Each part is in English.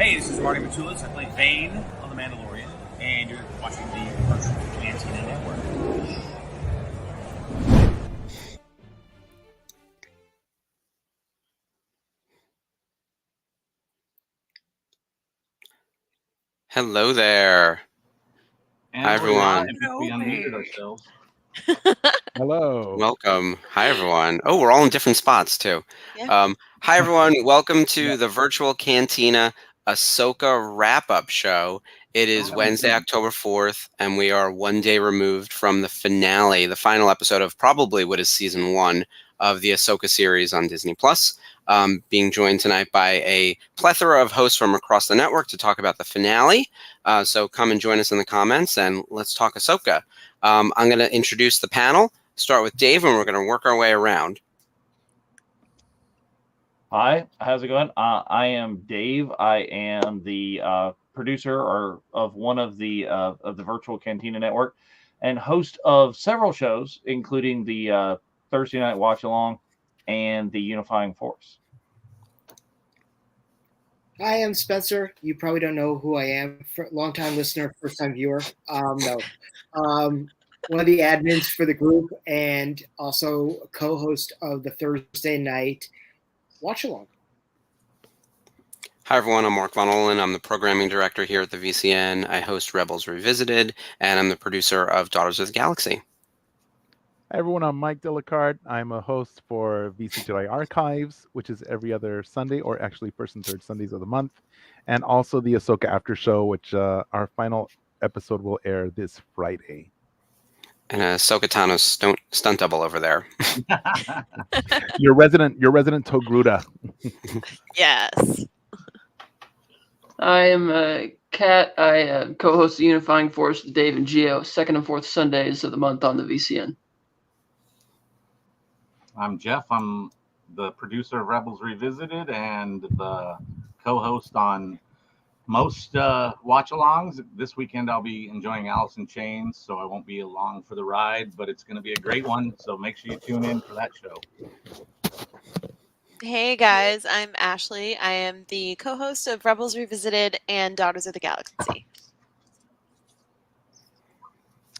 Hey, this is Marty Matulis. I play Vane on The Mandalorian, and you're watching the virtual Cantina Network. Hello there. And hi, everyone. We unmuted ourselves. Hello. Welcome. Hi, everyone. Oh, we're all in different spots, too. Yeah. Hi, everyone. Welcome to the virtual Cantina Ahsoka Wrap-Up show. It is Wednesday, October 4th, and we are one day removed from the finale, the final episode of probably what is season 1 of the Ahsoka series on Disney+. Being joined tonight by a plethora of hosts from across the network to talk about the finale. So come and join us in the comments, and let's talk Ahsoka. I'm going to introduce the panel, start with Dave, and we're going to work our way around. Hi, how's it going? I am Dave. I am the producer of one of the virtual Cantina Network and host of several shows, including the Thursday Night Watch Along and the Unifying Force. Hi, I'm Spencer. You probably don't know who I am. Long-time listener, first-time viewer. One of the admins for the group and also a co-host of the Thursday Night Watch Along. Hi, everyone. I'm Mark Von Olen. I'm the programming director here at the VCN. I host Rebels Revisited, and I'm the producer of Daughters of the Galaxy. Hi, everyone. I'm Mike Delicard. I'm a host for VC Jedi Archives, which is every other Sunday, or actually first and third Sundays of the month, and also the Ahsoka After Show, which our final episode will air this Friday. And Ahsoka Tano's stunt double over there. Your resident Togruta. Yes. I am Kat. I co-host the Unifying Force with Dave and Gio, second and fourth Sundays of the month on the VCN. I'm Jeff. I'm the producer of Rebels Revisited and the co-host on most watch-alongs. This weekend I'll be enjoying Alice in Chains, so I won't be along for the ride, but it's going to be a great one, so make sure you tune in for that show. Hey guys, I'm Ashley. I am the co-host of Rebels Revisited and Daughters of the Galaxy.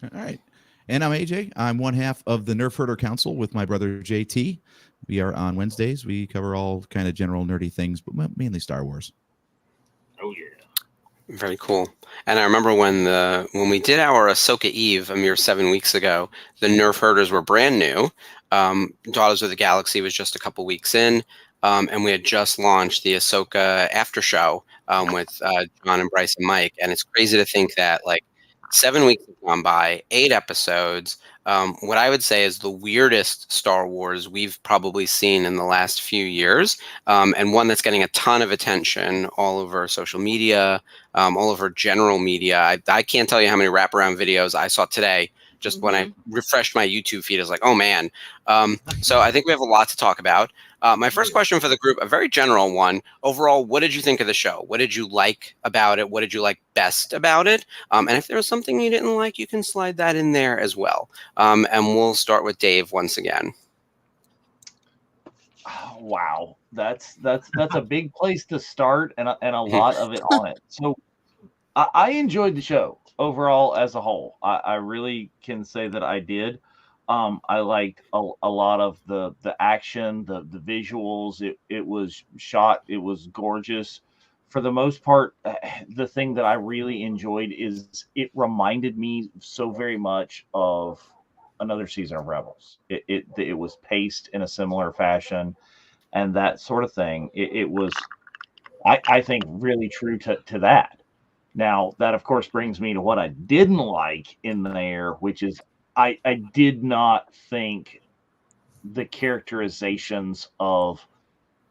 All right. And I'm AJ. I'm one half of the Nerf Herder Council with my brother JT. We are on Wednesdays. We cover all kind of general nerdy things, but mainly Star Wars. Oh, yeah. Very cool. And I remember when we did our Ahsoka Eve a mere 7 weeks ago, the Nerf Herders were brand new. Daughters of the Galaxy was just a couple weeks in, and we had just launched the Ahsoka After Show with John and Bryce and Mike. And it's crazy to think that, 7 weeks have gone by, 8 episodes. What I would say is the weirdest Star Wars we've probably seen in the last few years, and one that's getting a ton of attention all over social media, all over general media. I can't tell you how many wraparound videos I saw today. Just when I refreshed my YouTube feed, I was like, oh, man. So I think we have a lot to talk about. My first question for the group, a very general one. Overall, what did you think of the show? What did you like about it? What did you like best about it? And if there was something you didn't like, you can slide that in there as well. And we'll start with Dave once again. Oh, wow. That's a big place to start and a lot of it on it. So I enjoyed the show overall as a whole. I really can say that I did. I liked a lot of the action, the visuals. It was shot. It was gorgeous. For the most part, the thing that I really enjoyed is it reminded me so very much of another season of Rebels. It was paced in a similar fashion and that sort of thing. It was, I think, really true to that. Now, that, of course, brings me to what I didn't like in there, which is I did not think the characterizations of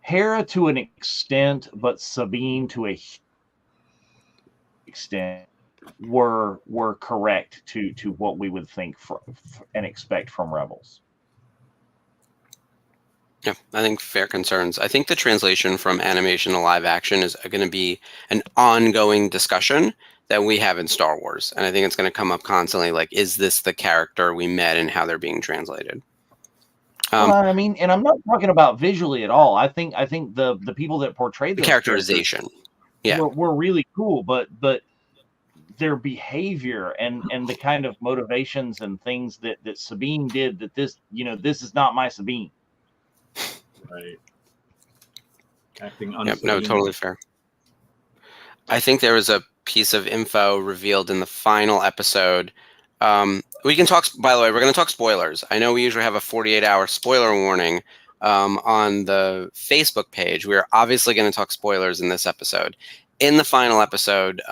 Hera to an extent, but Sabine to a extent were correct to what we would think and expect from Rebels. Yeah, I think fair concerns. I think the translation from animation to live action is going to be an ongoing discussion that we have in Star Wars. And I think it's going to come up constantly, is this the character we met and how they're being translated? Well, I mean, and I'm not talking about visually at all. I think the people that portray the characterization. Yeah. were really cool, but their behavior and the kind of motivations and things that Sabine did, that this is not my Sabine. Right. Acting Yep, no, totally fair. I think there was a piece of info revealed in the final episode. We can talk, by the way, we're going to talk spoilers. I know we usually have a 48-hour spoiler warning on the Facebook page. We're obviously going to talk spoilers in this episode. In the final episode,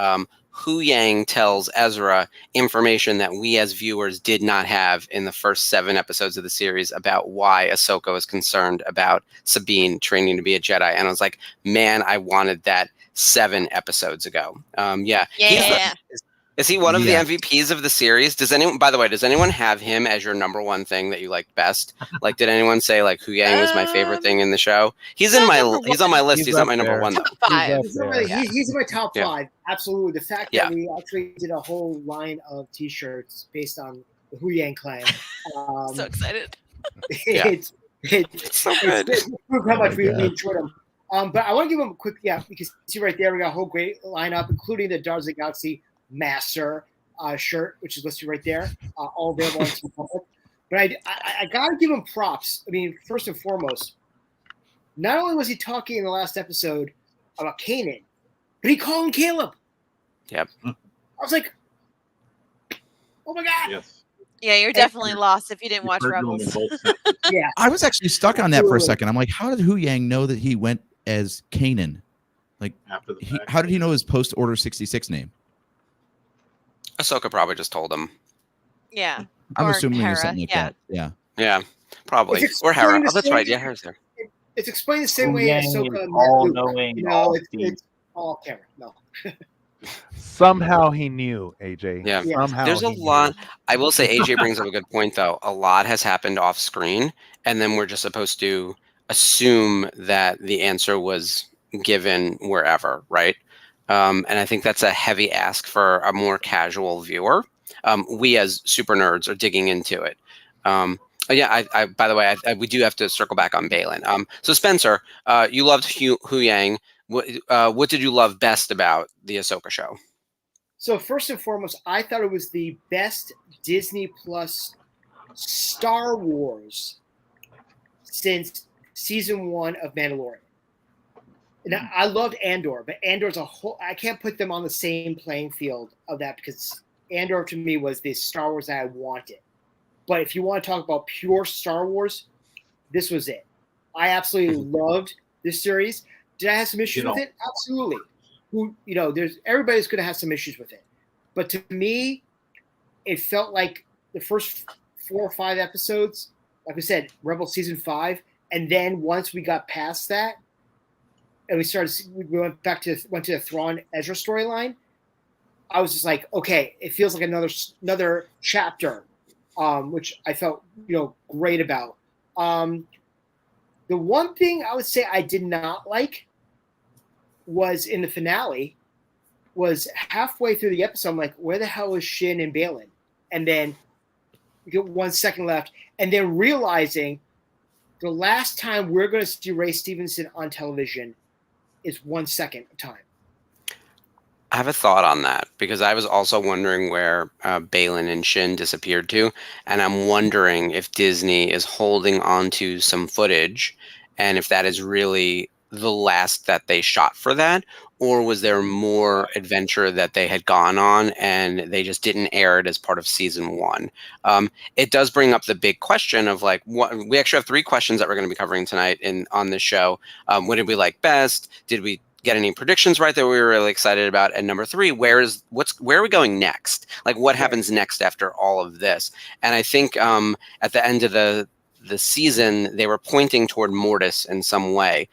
Hu Yang tells Ezra information that we as viewers did not have in the first 7 episodes of the series about why Ahsoka was concerned about Sabine training to be a Jedi. And I was like, man, I wanted that 7 episodes ago. Yeah. Is he one of the MVPs of the series? Does anyone, by the way, does anyone have him as your number one thing that you liked best? Like, did anyone say like Hu Yang was my favorite thing in the show? He's on my list. He's not my number one though. Top 5. He's in my top 5. Absolutely. The fact that we actually did a whole line of T-shirts based on the Hu Yang clan. So excited. It's so good. It's how much we enjoyed them. But I want to give him a quick, because see right there, we got a whole great lineup, including the Daughters of the Galaxy Master shirt, which is listed right there, all available on the public. But I got to give him props. I mean, first and foremost, not only was he talking in the last episode about Kanan, but he called him Caleb. Yep. I was like, oh my God. Yes. Yeah, you're definitely lost if you didn't watch Rebels. Yeah. I was actually stuck on that for a second. I'm like, how did Hu Yang know that he went as Kanan? Like, how did he know his post Order 66 name? Ahsoka probably just told him. Yeah. I'm Or assuming Hera, it's something like that. Yeah. Yeah, probably. Or Hera. Oh, that's right. Yeah, Hera's there. It's explained the same Hu way Yang Ahsoka is met all Luke. knowing, You know, all it's all camera. No. Somehow he knew, AJ. Yeah. Somehow There's a he lot. knew. I will say AJ brings up a good point, though. A lot has happened off screen, and then we're just supposed to assume that the answer was given wherever, right? And I think that's a heavy ask for a more casual viewer. We as super nerds are digging into it. Yeah, I by the way, we do have to circle back on Balin. So Spencer, you loved Hu Yang. What did you love best about the Ahsoka show? So first and foremost, I thought it was the best Disney Plus Star Wars since season 1 of Mandalorian. Now, I loved Andor, but Andor's a whole. I can't put them on the same playing field of that because Andor to me was the Star Wars that I wanted. But if you want to talk about pure Star Wars, this was it. I absolutely loved this series. Did I have some issues with it? Absolutely. There's everybody's going to have some issues with it. But to me, it felt like the first 4 or 5 episodes, like I said, Rebel season 5, and then once we got past that, and we went to the Thrawn Ezra storyline, I was just like, okay, it feels like another chapter, which I felt great about. The one thing I would say I did not like was in the finale, was halfway through the episode, I'm like, where the hell is Shin and Balin? And then we get 1 second left, and then realizing the last time we're going to see Ray Stevenson on television is 1 second of time. I have a thought on that because I was also wondering where Balin and Shin disappeared to, and I'm wondering if Disney is holding on to some footage, and if that is really the last that they shot for that, or was there more adventure that they had gone on and they just didn't air it as part of season 1? It does bring up the big question of like, we actually have 3 questions that we're going to be covering tonight on this show. What did we like best? Did we get any predictions right that we were really excited about? And number 3, where are we going next? Like, what happens next after all of this? And I think at the end of the season, they were pointing toward Mortis in some way.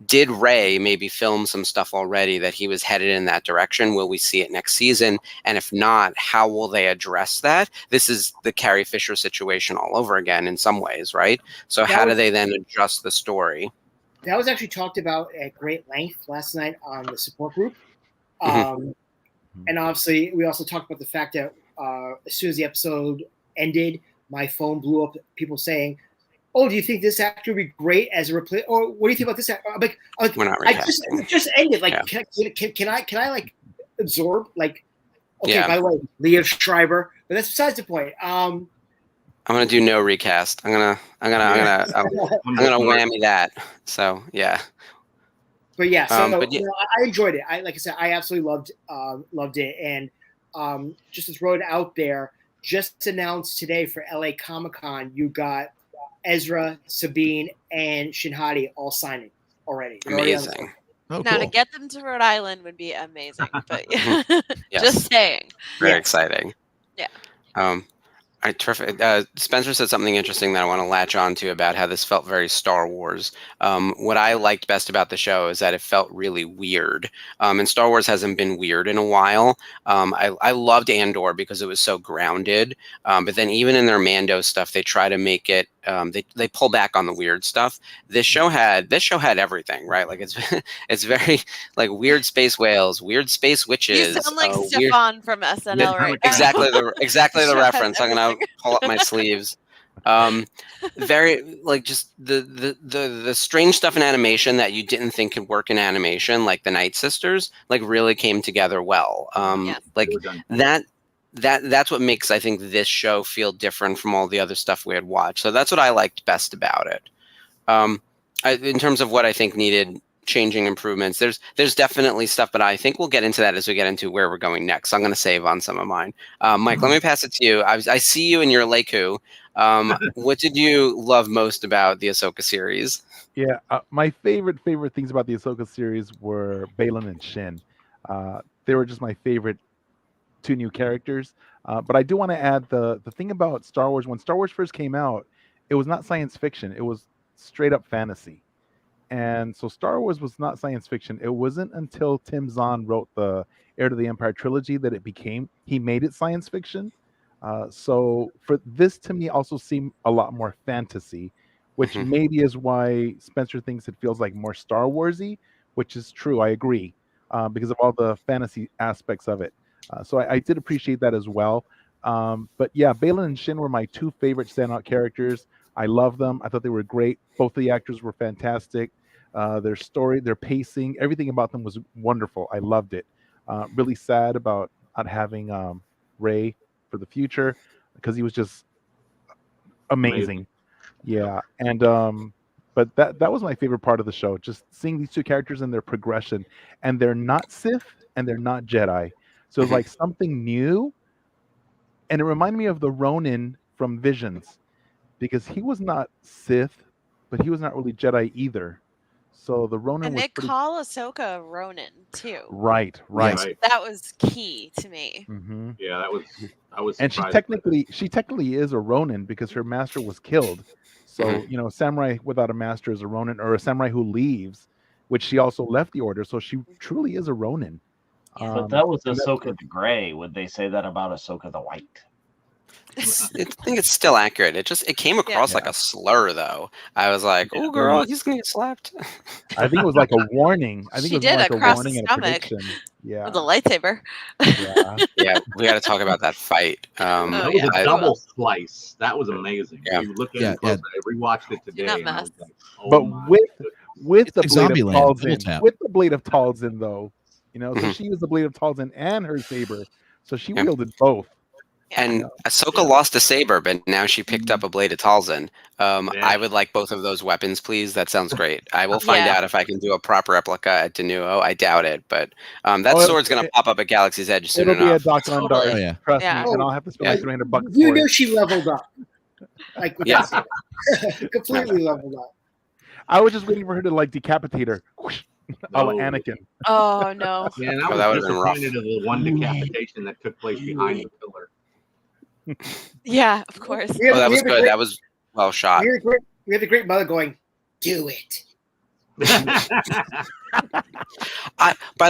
Did Ray maybe film some stuff already that he was headed in that direction? Will we see it next season? And if not, how will they address that? This is the Carrie Fisher situation all over again in some ways, right? So how do they then adjust the story? That was actually talked about at great length last night on the support group. And obviously, we also talked about the fact that as soon as the episode ended, my phone blew up, people saying, oh, do you think this actor would be great as a replace? Or what do you think about this actor? I'm like, We're not I recasting. it just ended. Like, Yeah. can I like absorb? Like, okay, Yeah. by the way, Leah Schreiber, but that's besides the point. I'm gonna do no recast. I'm gonna whammy that. So yeah. But yeah, so But yeah. you know, I enjoyed it. Like I said, I absolutely loved it, and just to throw it out there, just announced today for LA Comic-Con, you got Ezra, Sabine, and Shinhati all signing already. They're already on the Amazing. Oh, Now to cool. get them to Rhode Island would be amazing, but Yes. just saying. Very Yes. exciting. Yeah. Terrific. Spencer said something interesting that I want to latch on to about how this felt very Star Wars. What I liked best about the show is that it felt really weird. And Star Wars hasn't been weird in a while. I loved Andor because it was so grounded. But then even in their Mando stuff, they try to make it. They pull back on the weird stuff. This show had everything, right? Like it's very like weird space whales, weird space witches. You sound like weird, Stefan from SNL right now. exactly the Show has reference. I'm gonna pull up my sleeves. Very like just the strange stuff in animation that you didn't think could work in animation, like the Night Sisters, like really came together well. Yeah. Like that's what makes I think this show feel different from all the other stuff we had watched. So that's what I liked best about it. In terms of what I think needed changing improvements, there's definitely stuff, but I think we'll get into that as we get into where we're going next. So I'm going to save on some of mine. Mike, let me pass it to you. I see you in your Leiku. What did you love most about the Ahsoka series? Yeah, my favorite things about the Ahsoka series were Balin and Shin. They were just my favorite two new characters. But I do want to add the thing about Star Wars. When Star Wars first came out, it was not science fiction. It was straight up fantasy. And so Star Wars was not science fiction. It wasn't until Tim Zahn wrote the Heir to the Empire trilogy that he made it science fiction. So for this to me also seemed a lot more fantasy, which maybe is why Spencer thinks it feels like more Star Warsy, which is true. I agree, because of all the fantasy aspects of it. So I did appreciate that as well. But yeah, Balin and Shin were my two favorite standout characters. I love them. I thought they were great. Both the actors were fantastic. Their story, their pacing, everything about them was wonderful. I loved it. Really sad about not having Ray for the future because he was just amazing. Yeah, and but that was my favorite part of the show. Just seeing these two characters and their progression, and they're not Sith and they're not Jedi, so it's like something new. And it reminded me of the Ronin from Visions, because he was not Sith, but he was not really Jedi either. So the Ronin And was they pretty... call Ahsoka Ronin too. Right. That was key to me. Mm-hmm. Yeah, I was. And she technically is a Ronin because her master was killed. So you know, a samurai without a master is a Ronin, or a samurai who leaves, which she also left the order. So she truly is a Ronin. But that was Ahsoka the Gray. Would they say that about Ahsoka the White? I think it's still accurate. It came across like a slur, though. I was like, "Oh, girl, he's gonna get slapped." I think it was like a warning. I think She it was did more like a across warning the and a stomach. prediction. Yeah, With a lightsaber. Yeah, we got to talk about that fight. That was a double slice. That was amazing. Yeah. You look at it close. I rewatched it today. Not And I was messed. like, oh but my with the like blade of Zombieland, Talzin, double tap. with the blade of Talzin, though, you know, so she used the blade of Talzin and her saber, so she wielded both. And Ahsoka lost a saber, but now she picked up a blade of Talzin. I would like both of those weapons, please. That sounds great. I will find out if I can do a proper replica at Denuo. I doubt it, but that sword's going to pop up at Galaxy's Edge soon It'll enough. be a Doc Undar, Oh, yeah. trust me, and I'll have to spend like $300 You for know it. she leveled up. Like, Yeah. completely leveled up. I was just waiting for her to like decapitate her, whoosh, a la Anakin. Oh no. Man, Oh, I that was would've been rough. disappointed of the one decapitation that took place behind the pillar. Yeah, of course. Oh, that was good. That was well shot. We had the great mother going, "Do it." By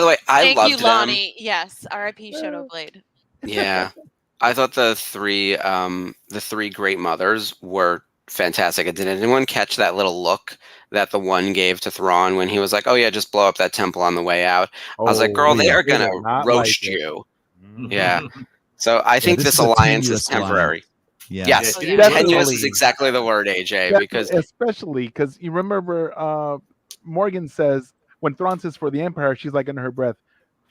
the way, I Thank loved you, them. Lonnie. Yes, R.I.P. Shadow Blade. Yeah, I thought the three great mothers were fantastic. Did anyone catch that little look that the one gave to Thrawn when he was like, "Oh yeah, just blow up that temple on the way out"? I was like, "Girl, they are gonna roast you." Yeah. So I think this alliance is temporary. Yeah. Yes, Oh, she yeah. didn't tenuous really- is exactly the word, AJ, Yeah, because especially because you remember Morgan says when Thrawn says for the Empire, she's like under her breath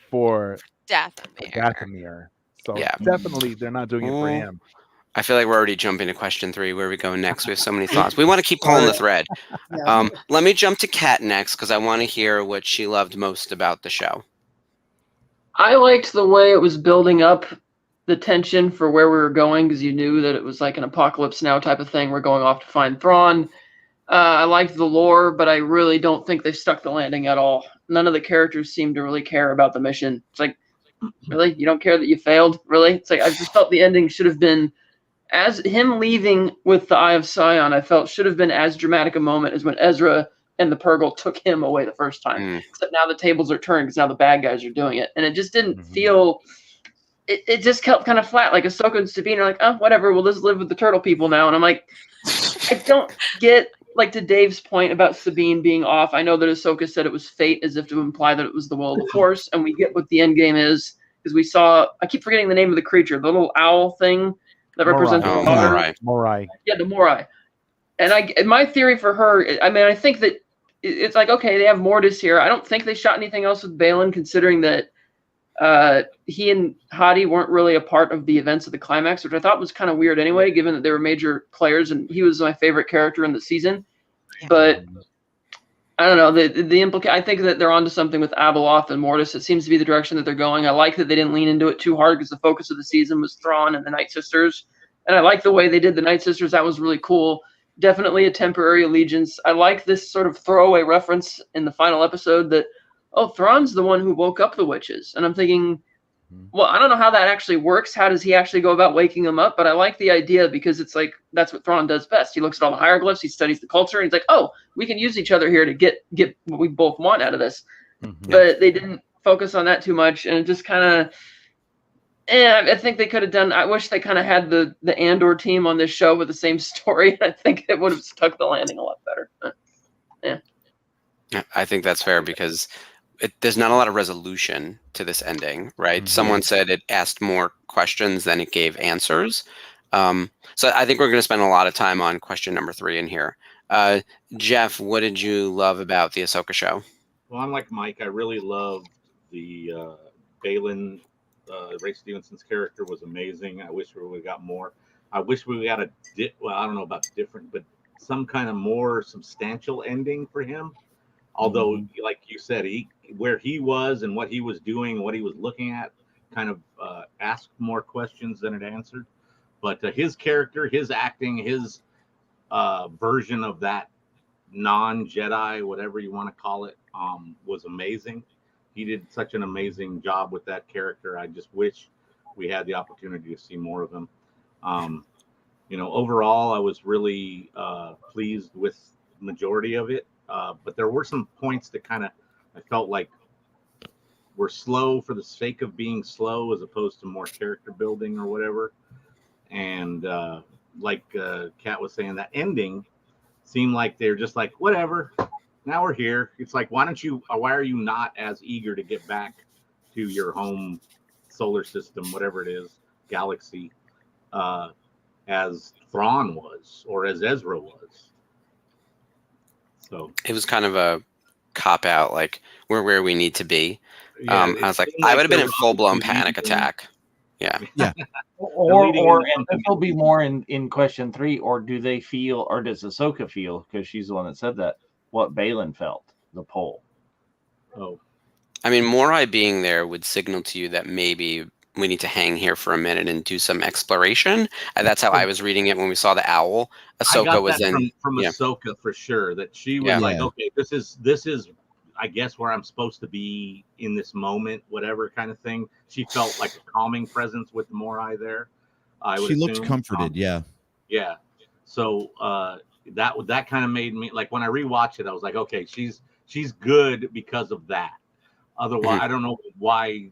for Dathomir. Dathomir. So Yeah. definitely they're not doing it for Ooh. him. I feel like we're already jumping to question 3. Where are we going next? We have so many thoughts. We want to keep pulling the thread. Yeah. Let me jump to Kat next because I want to hear what she loved most about the show. I liked the way it was building up the tension for where we were going because you knew that it was like an apocalypse now type of thing. We're going off to find Thrawn. I liked the lore, but I really don't think they stuck the landing at all. None of the characters seemed to really care about the mission. It's like, really? You don't care that you failed? Really? It's like, I just felt the ending should have been, as him leaving with the Eye of Sion, I felt should have been as dramatic a moment as when Ezra and the Purgle took him away the first time. Except now the tables are turned because now the bad guys are doing it. And it just didn't feel, it just felt kind of flat. Like Ahsoka and Sabine are like, oh, whatever, we'll just live with the turtle people now. And I'm like, I don't get, like to Dave's point about Sabine being off. I know that Ahsoka said it was fate as if to imply that it was the will of the Force. And we get what the end game is because we saw, I keep forgetting the name of the creature, the little owl thing that represents Oh, the water. Morai. Yeah, the Morai. And my theory for her, I mean, I think that it's like, okay, they have Mortis here. I don't think they shot anything else with Balin, considering that he and Hadi weren't really a part of the events of the climax, which I thought was kind of weird anyway, given that they were major players and he was my favorite character in the season. Yeah. But I don't know, I think that they're onto something with Abeloth and Mortis. It seems to be the direction that they're going. I like that they didn't lean into it too hard because the focus of the season was Thrawn and the Night Sisters. And I like the way they did the Night Sisters. That was really cool. Definitely a temporary allegiance. I like this sort of throwaway reference in the final episode that, oh, Thrawn's the one who woke up the witches. And I'm thinking, well, I don't know how that actually works. How does he actually go about waking them up? But I like the idea because it's like, that's what Thrawn does best. He looks at all the hieroglyphs, he studies the culture, and he's like, oh, we can use each other here to get what we both want out of this. But they didn't focus on that too much. And it just kind of, I think they could have done, I wish they kind of had the Andor team on this show with the same story. I think it would have stuck the landing a lot better. Yeah. I think that's fair because there's not a lot of resolution to this ending, right? Someone said it asked more questions than it gave answers. So I think we're going to spend a lot of time on question number 3 in here. Jeff, what did you love about the Ahsoka show? Well, I'm like Mike. I really loved the Balin. Ray Stevenson's character was amazing. I wish we would have got more. I wish we got well, I don't know about different, but some kind of more substantial ending for him. Although, like you said, where he was and what he was doing, what he was looking at, kind of asked more questions than it answered. But his character, his acting, his version of that non-Jedi, whatever you want to call it, was amazing. He did such an amazing job with that character. I just wish we had the opportunity to see more of him. Overall, I was really pleased with the majority of it. But there were some points that kind of, I felt like were slow for the sake of being slow as opposed to more character building or whatever. And like Kat was saying, that ending seemed like they're just like, whatever, now we're here. It's like, why are you not as eager to get back to your home solar system, whatever it is, galaxy, as Thrawn was or as Ezra was? So it was kind of a cop out, like we're where we need to be. Yeah, I was like, I would have been in full-blown panic attack. Yeah. Or and there'll be more in question 3, or do they feel, or does Ahsoka feel, because she's the one that said that, what Balin felt, the poll? Oh, I mean, Morai being there would signal to you that maybe we need to hang here for a minute and do some exploration. And that's how I was reading it when we saw the owl. Ahsoka was in from Ahsoka for sure, that she was like, okay, this is I guess where I'm supposed to be in this moment, whatever kind of thing. She felt like a calming presence with the Morai there. She looked comforted, yeah. So that kind of made me, like, when I rewatched it, I was like, okay, she's good because of that. Otherwise, I don't know why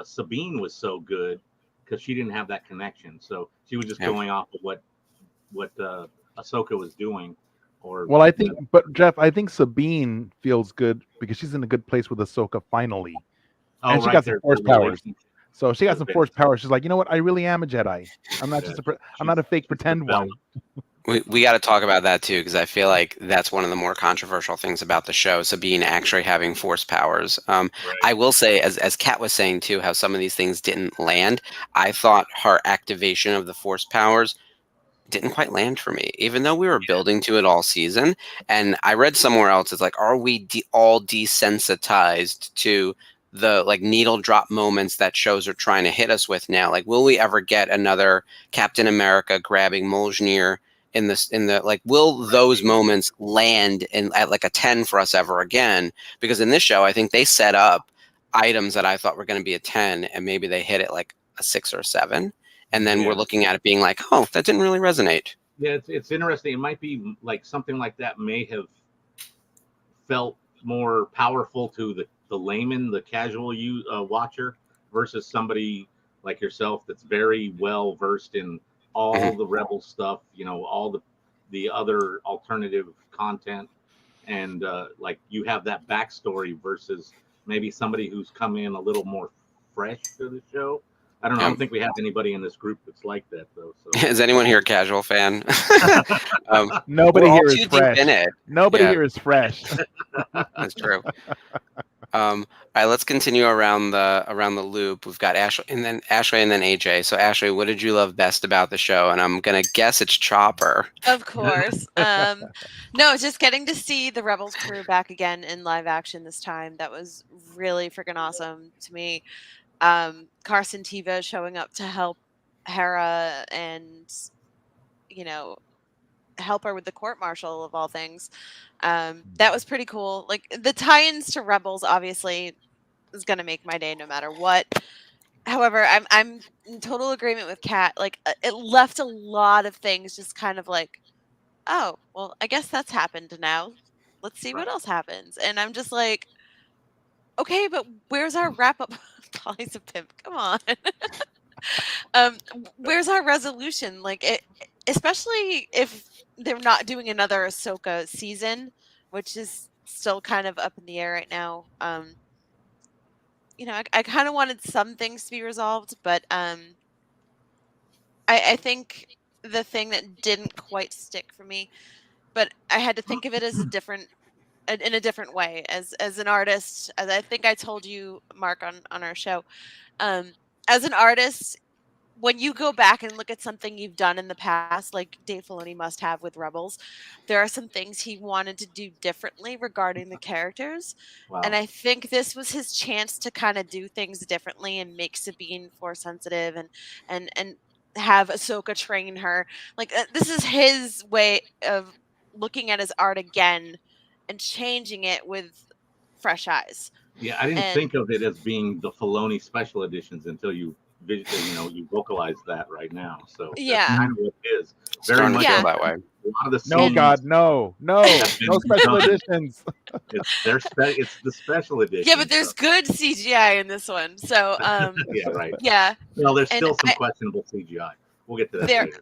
Sabine was so good, because she didn't have that connection. So she was just going off of what Ahsoka was doing. Well, I think, but Jeff, I think Sabine feels good because she's in a good place with Ahsoka finally, and she got some force powers. So she got some force power. She's like, you know what? I really am a Jedi. I'm not just I'm not a fake pretend one. We got to talk about that too, because I feel like that's one of the more controversial things about the show. Sabine actually having force powers. I will say, as Kat was saying too, how some of these things didn't land. I thought her activation of the force powers didn't quite land for me, even though we were building to it all season. And I read somewhere else, it's like, are we all desensitized to the like needle drop moments that shows are trying to hit us with now? Like, will we ever get another Captain America grabbing Mjolnir in the like, will those moments land at like a 10 for us ever again? Because in this show, I think they set up items that I thought were going to be a 10, and maybe they hit it like a 6 or 7. And then we're looking at it being like, oh, that didn't really resonate. Yeah, it's interesting. It might be like something like that may have felt more powerful to the layman, the casual watcher, versus somebody like yourself that's very well versed in all the Rebel stuff, all the other alternative content. And like you have that backstory versus maybe somebody who's come in a little more fresh to the show. I don't know. I don't think we have anybody in this group that's like that, though. So. Is anyone here a casual fan? Nobody here is fresh. In it. Nobody here is fresh. That's true. All right, let's continue around the loop. We've got Ashley and then AJ. So Ashley, what did you love best about the show? And I'm gonna guess it's Chopper. Of course. No, just getting to see the Rebels crew back again in live action this time. That was really freaking awesome to me. Carson Teva showing up to help Hera and help her with the court martial of all things. That was pretty cool. Like the tie-ins to Rebels obviously is going to make my day no matter what. However, I'm in total agreement with Kat. Like it left a lot of things just kind of like, oh, well, I guess that's happened now. Let's see what else happens. And I'm just like, okay, but where's our wrap-up? Polly's a pimp. Come on. Where's our resolution? Like, especially if they're not doing another Ahsoka season, which is still kind of up in the air right now. I kind of wanted some things to be resolved, but I think the thing that didn't quite stick for me, but I had to think of it as in a different way as an artist, as I think I told you, Mark, on our show. As an artist, when you go back and look at something you've done in the past, like Dave Filoni must have with Rebels, there are some things he wanted to do differently regarding the characters. Wow. And I think this was his chance to kind of do things differently and make Sabine force sensitive and have Ahsoka train her. Like this is his way of looking at his art again and changing it with fresh eyes. Yeah, I didn't think of it as being the Filoni special editions until you vocalized that right now. So that's kind of what it is. Very much that way. A lot of the no, God, no special editions. It's the special edition. Yeah, but there's good CGI in this one. So yeah, right. Yeah. Well, there's still some questionable CGI. We'll get to that later.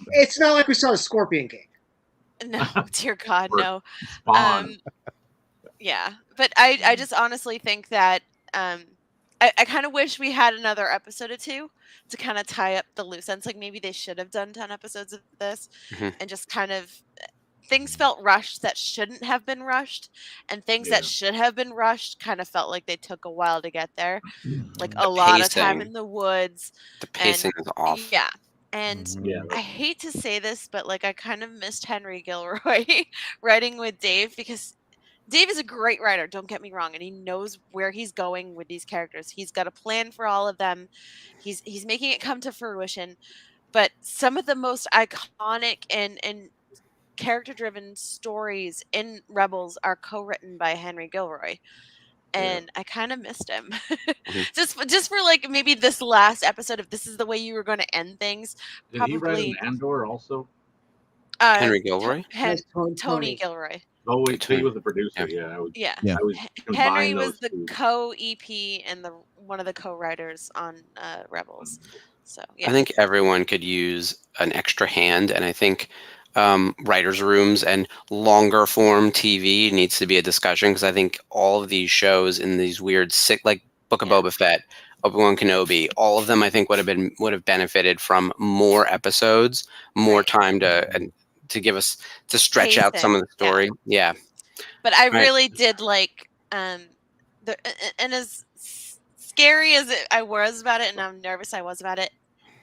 It's not like we saw a Scorpion King. No, dear God, no. Spawn. Yeah, but I just honestly think that I kind of wish we had another episode or two to kind of tie up the loose ends. Like maybe they should have done 10 episodes of this and just kind of things felt rushed that shouldn't have been rushed, and things that should have been rushed kind of felt like they took a while to get there. Like a lot of time in the woods. The pacing is off. Yeah. And I hate to say this, but like I kind of missed Henry Gilroy writing with Dave, because Dave is a great writer, don't get me wrong, and he knows where he's going with these characters. He's got a plan for all of them. He's making it come to fruition. But some of the most iconic and character-driven stories in Rebels are co-written by Henry Gilroy. And I kind of missed him. just for like maybe this last episode, if this is the way you were going to end things. Did he write an Andor also? Henry Gilroy? Tony Gilroy. Oh, wait, he was the producer. Yeah. I was Henry was the co-EP and one of the co-writers on Rebels. So I think everyone could use an extra hand, and I think writers' rooms and longer form TV needs to be a discussion, because I think all of these shows in these weird like Book of Boba Fett Obi-Wan Kenobi, all of them I think would have benefited from more episodes, more time to give us to stretch out some of the story. Yeah. But I Right. really did like and as scary as I was about it, and how nervous I was about it,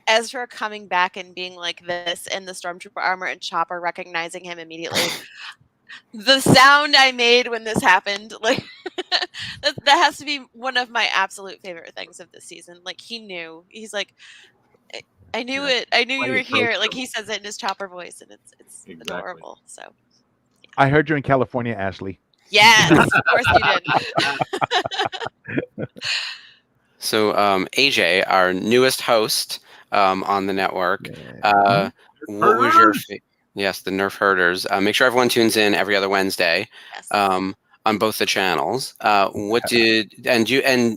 Ezra coming back and being like this in the Stormtrooper armor and Chopper recognizing him immediately. The sound I made when this happened, like that has to be one of my absolute favorite things of this season. Like he knew, he's like, I knew it. I knew you were here. Like he says it in his Chopper voice, and it's adorable. So I heard you're in California, Ashley. yes, of course you did. So AJ, our newest host on the network, what was your yes, the Nerf Herders? Make sure everyone tunes in every other Wednesday on both the channels. What did and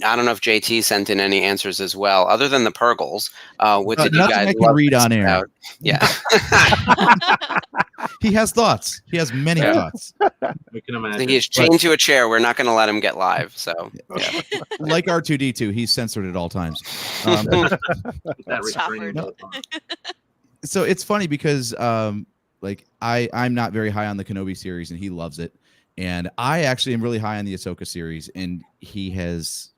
I don't know if JT sent in any answers as well, other than the Purgles. What did you guys I can read on air? About? Yeah. He has thoughts. He has many thoughts. We can imagine. I think he's chained to a chair. We're not going to let him get live. So, yeah. Like R2D2, he's censored at all times. So it's funny because, like, I'm not very high on the Kenobi series, and he loves it. And I actually am really high on the Ahsoka series, and he has.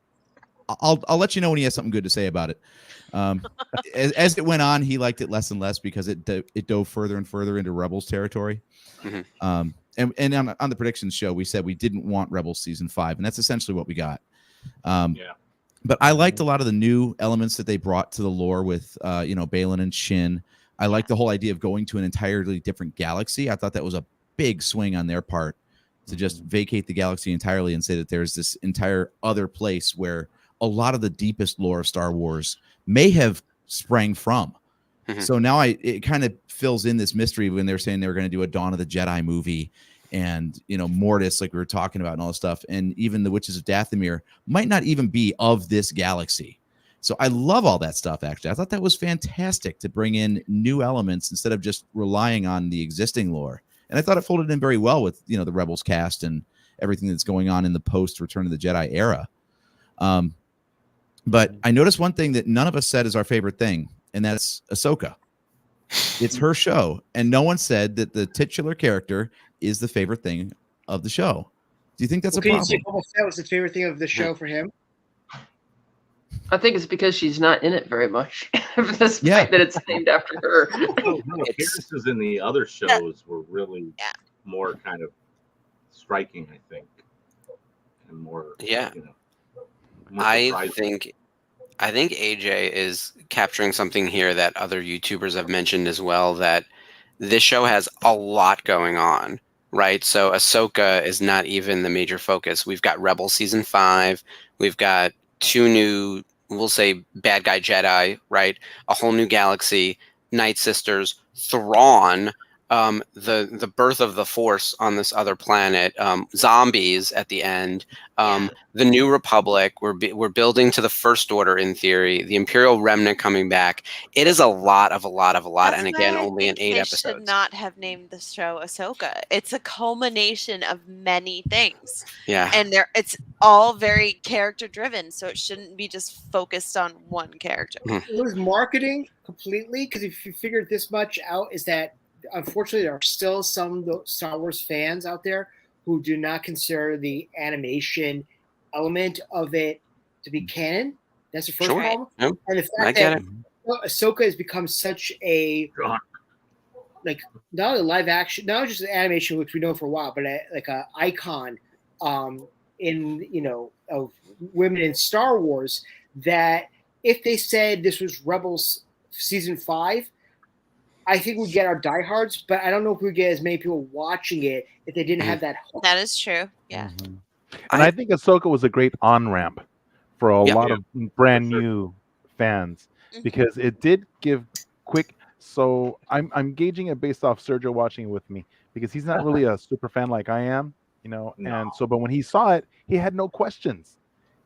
I'll let you know when he has something good to say about it. As it went on, he liked it less and less because it dove further and further into Rebels territory. Mm-hmm. And on the predictions show, we said we didn't want Rebels season 5, and that's essentially what we got. But I liked a lot of the new elements that they brought to the lore with Balin and Shin. I liked the whole idea of going to an entirely different galaxy. I thought that was a big swing on their part to just vacate the galaxy entirely and say that there's this entire other place where a lot of the deepest lore of Star Wars may have sprang from. Mm-hmm. So now it kind of fills in this mystery when they're saying they were going to do a Dawn of the Jedi movie, and Mortis, like we were talking about, and all this stuff, and even the Witches of Dathomir might not even be of this galaxy. So I love all that stuff. Actually, I thought that was fantastic to bring in new elements instead of just relying on the existing lore. And I thought it folded in very well with the Rebels cast and everything that's going on in the post Return of the Jedi era. But I noticed one thing that none of us said is our favorite thing, and that's Ahsoka. It's her show, and no one said that the titular character is the favorite thing of the show. Do you think that's a problem? Can you say what that was the favorite thing of the show for him? I think it's because she's not in it very much. Despite that it's named after her. Appearances in the other shows were really more kind of striking, I think, and more. Yeah. I think AJ is capturing something here that other YouTubers have mentioned as well, that this show has a lot going on, right? So Ahsoka is not even the major focus. We've got Rebels season 5. We've got 2 new, we'll say, bad guy Jedi, right? A whole new galaxy, Night Sisters, Thrawn, the birth of the Force on this other planet, zombies at the end, the New Republic. We're building to the First Order in theory. The Imperial Remnant coming back. It is a lot, and again, only in 8 episodes. They should not have named the show Ahsoka. It's a culmination of many things. Yeah, and it's all very character driven, so it shouldn't be just focused on one character. Mm-hmm. It was marketing completely, because if you figured this much out, is that unfortunately there are still some Star Wars fans out there who do not consider the animation element of it to be canon. That's the first problem. Nope. And the fact that Ahsoka has become such a not a live action, not just an animation, which we know for a while, but like a icon in of women in Star Wars, that if they said this was Rebels season 5, I think we'd get our diehards, but I don't know if we'd get as many people watching it if they didn't have that hook. That is true. Yeah. Mm-hmm. And I think Ahsoka was a great on-ramp for a lot of brand new fans, because it did give quick. So I'm gauging it based off Sergio watching it with me, because he's not really a super fan like I am, and so, but when he saw it, he had no questions.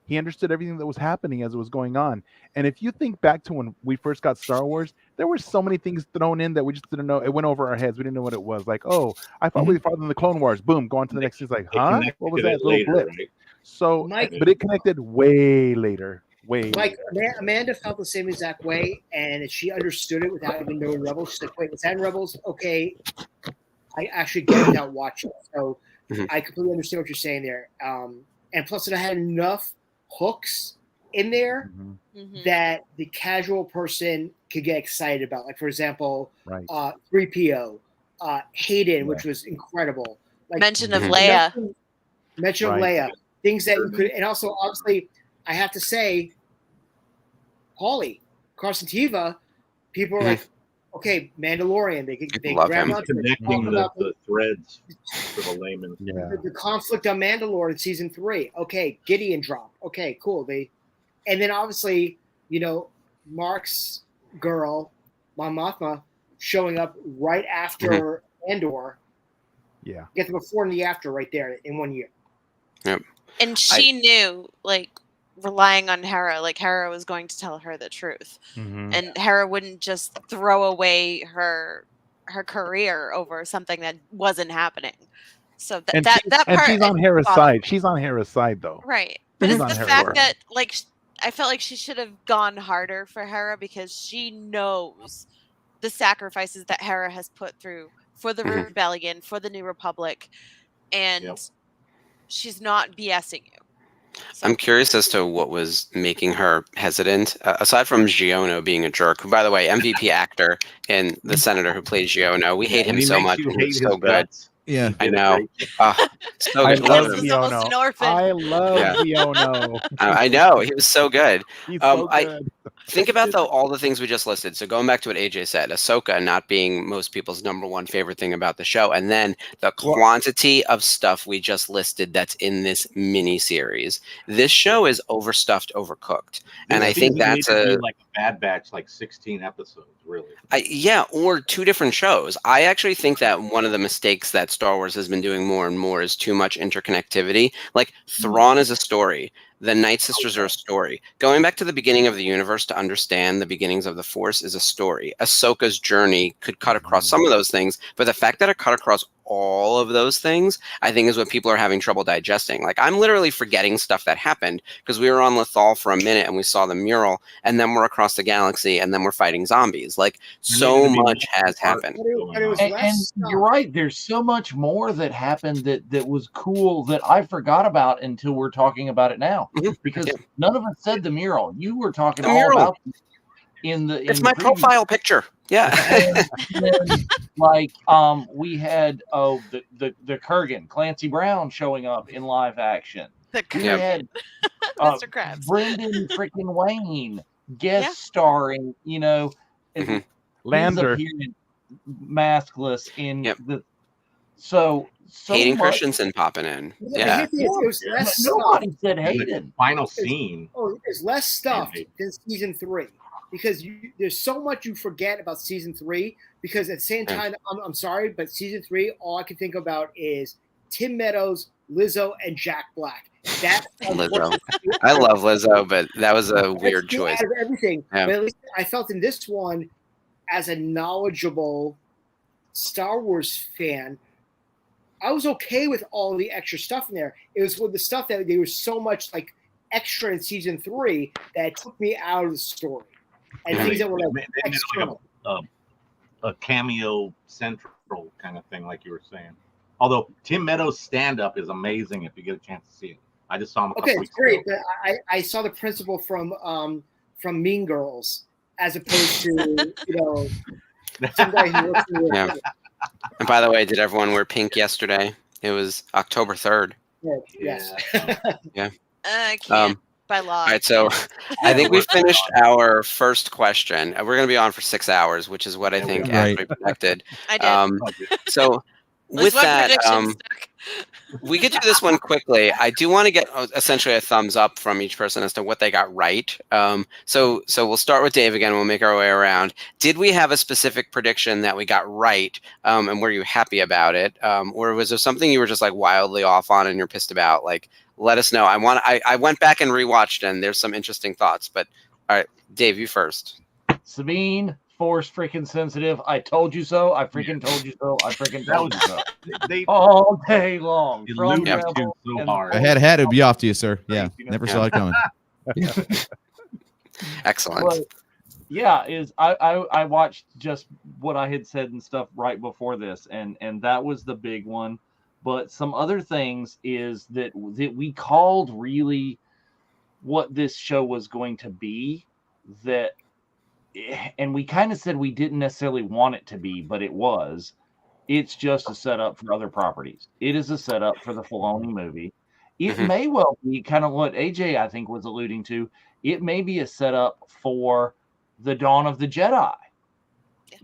He understood everything that was happening as it was going on. And if you think back to when we first got Star Wars, there were so many things thrown in that we just didn't know. It went over our heads. We didn't know what it was. Like, oh, I fought really farther than the Clone Wars. Boom, go on to the next thing. It's like, huh? What was that little blip? Right? So, but it connected way later. way. Like Amanda felt the same exact way, and she understood it without even knowing Rebels. She's like, "Wait, was that in Rebels? Okay, I actually get it without watching." So I completely understand what you're saying there. And plus, it had enough hooks in there that the casual person could get excited about. Like, for example, 3PO, Hayden, which was incredible. Like mention of Leia. Mention of Leia. Things that you could, and also obviously, I have to say, Paulie, Carson Teva, people are like, okay, Mandalorian. They love grab him. onto it. Connecting Talk about the threads for the layman. the conflict on Mandalore in season 3. Okay, Gideon drop. Okay, cool. And then obviously, Mark's girl, Mon Mothma, showing up right after Andor. Yeah. Get the before and the after right there in 1 year. Yep. And she knew, like, relying on Hera, like Hera was going to tell her the truth. And Hera wouldn't just throw away her career over something that wasn't happening. So that part, and she's on Hera's side. She's on Hera's side, though. Right. But it's She's the on fact Hera's that, like, I felt like she should have gone harder for Hera because she knows the sacrifices that Hera has put through for the rebellion, for the New Republic, and she's not BSing you. So. I'm curious as to what was making her hesitant, aside from Giono being a jerk, who, by the way, MVP actor and the senator who plays Giono. We hate him so much. He's so good. Yeah, I know. So I good. love Love him. Giono. I love Giono. I know. He was so good. He's so good. Think about, though, all the things we just listed. So going back to what AJ said, Ahsoka not being most people's #1 favorite thing about the show, and then the quantity of stuff we just listed that's in this mini series. This show is overstuffed, overcooked, and I think that's like a Bad Batch, like 16 episodes, really. Or 2 different shows. I actually think that one of the mistakes that Star Wars has been doing more and more is too much interconnectivity. Like Thrawn is a story. The Night Sisters are a story. Going back to the beginning of the universe to understand the beginnings of the Force is a story. Ahsoka's journey could cut across some of those things, but the fact that it cut across all of those things, I think, is what people are having trouble digesting. Like, I'm literally forgetting stuff that happened because we were on Lothal for a minute and we saw the mural, and then we're across the galaxy, and then we're fighting zombies. Like, so much has happened. And you're right. There's so much more that happened that was cool that I forgot about until we're talking about it now. Because none of us said the mural. You were talking all about it's my profile picture. Yeah. and then, like we had the Kurgan, Clancy Brown showing up in live action. We had Mr. Krabs. Brendan freaking Wayne guest starring, Lander maskless in the so Hayden much. Christensen popping in. Yeah. Nobody said Hayden. Final scene. There's less stuff than season 3 because there's so much you forget about season 3 because at the same time, I'm sorry, but season 3, all I can think about is Tim Meadows, Lizzo, and Jack Black. That's Lizzo. I love Lizzo, but that was a weird choice. Out of everything, Yeah. but at least I felt in this one, as a knowledgeable Star Wars fan, I was okay with all the extra stuff in there. It was with the stuff that there was so much like extra in season 3 that it took me out of the story. And things that were like external. A cameo central kind of thing, like you were saying. Although Tim Meadows' stand-up is amazing if you get a chance to see it. I just saw him a couple weeks ago. It's great, but I saw the principal from Mean Girls as opposed to some guy who works in the And by the way, did everyone wear pink yesterday? It was October 3rd. Yes. Yeah. I can't by law. All right, so I think we finished our first question. We're going to be on for 6 hours, which is what I think Ashley predicted. I did. So with that, we could do this one quickly. I do want to get essentially a thumbs up from each person as to what they got right. So we'll start with Dave again. We'll make our way around. Did we have a specific prediction that we got right? And were you happy about it? Or was there something you were just like wildly off on and you're pissed about? Like, let us know. I went back and rewatched and there's some interesting thoughts. But all right, Dave, you first. Sabine, Force freaking sensitive. I told you so. I freaking told you so. I freaking told you so. All day long. So hard. I had to be off to you, sir. Yeah, never saw it coming. Excellent. But, yeah, I watched just what I had said and stuff right before this, and that was the big one. But some other things is that we called really what this show was going to be, that, and we kind of said we didn't necessarily want it to be, but it was. It's just a setup for other properties. It is a setup for the Filoni movie. It Mhm. may well be kind of what AJ, I think, was alluding to. It may be a setup for the Dawn of the Jedi,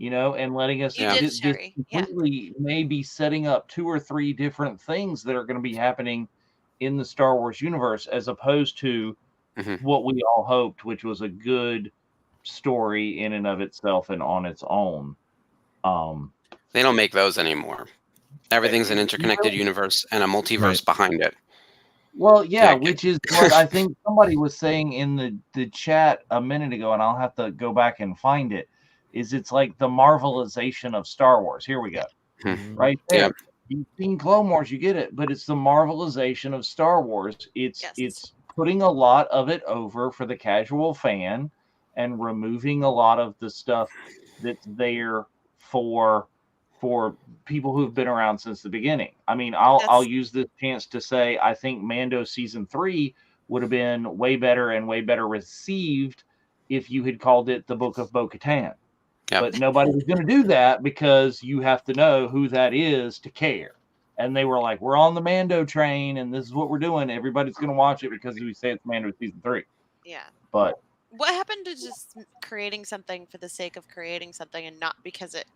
and letting us You did, this Sherry. Yeah. completely maybe setting up 2 or 3 different things that are going to be happening in the Star Wars universe, as opposed to Mhm. what we all hoped, which was a good story in and of itself and on its own. They don't make those anymore. Everything's an interconnected universe and a multiverse behind it. Well, yeah, Yeah. which is what I think somebody was saying in the chat a minute ago, and I'll have to go back and find it. Is it's like the Marvelization of Star Wars. Here we go. Right there. Yeah. You've seen Clone Wars, you get it, but it's the Marvelization of Star Wars. It's putting a lot of it over for the casual fan and removing a lot of the stuff that's there for people who've been around since the beginning. I mean, I'll use this chance to say I think Mando season 3 would have been way better and way better received if you had called it the Book of Bo-Katan. Yep. But nobody was going to do that because you have to know who that is to care. And they were like, we're on the Mando train and this is what we're doing. Everybody's going to watch it because we say it's Mando season 3. Yeah. But what happened to just creating something for the sake of creating something and not because it,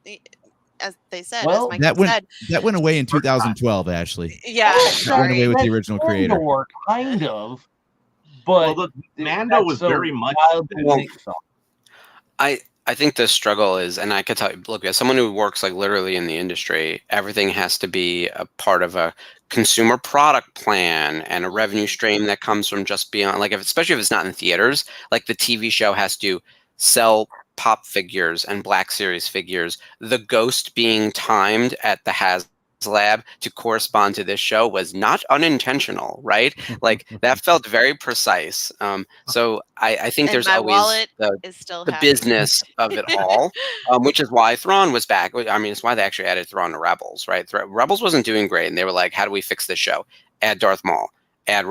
as they said, Well, as Mike that said, went away in 2012, Ashley. yeah, That went away with the original creator. Andor, kind of, but well, Mando was very much. I think the struggle is, and I could tell you, look, as someone who works like literally in the industry, everything has to be a part of a consumer product plan and a revenue stream that comes from just being like, especially if it's not in theaters, like the TV show has to sell pop figures and Black Series figures. The Ghost being timed at the HasLab to correspond to this show was not unintentional, right? Like that felt very precise. So I think and there's my always wallet the is still the happy. business of it all, which is why Thrawn was back. I mean, it's why they actually added Thrawn to Rebels, right? Rebels wasn't doing great, and they were like, "How do we fix this show? Add Darth Maul, add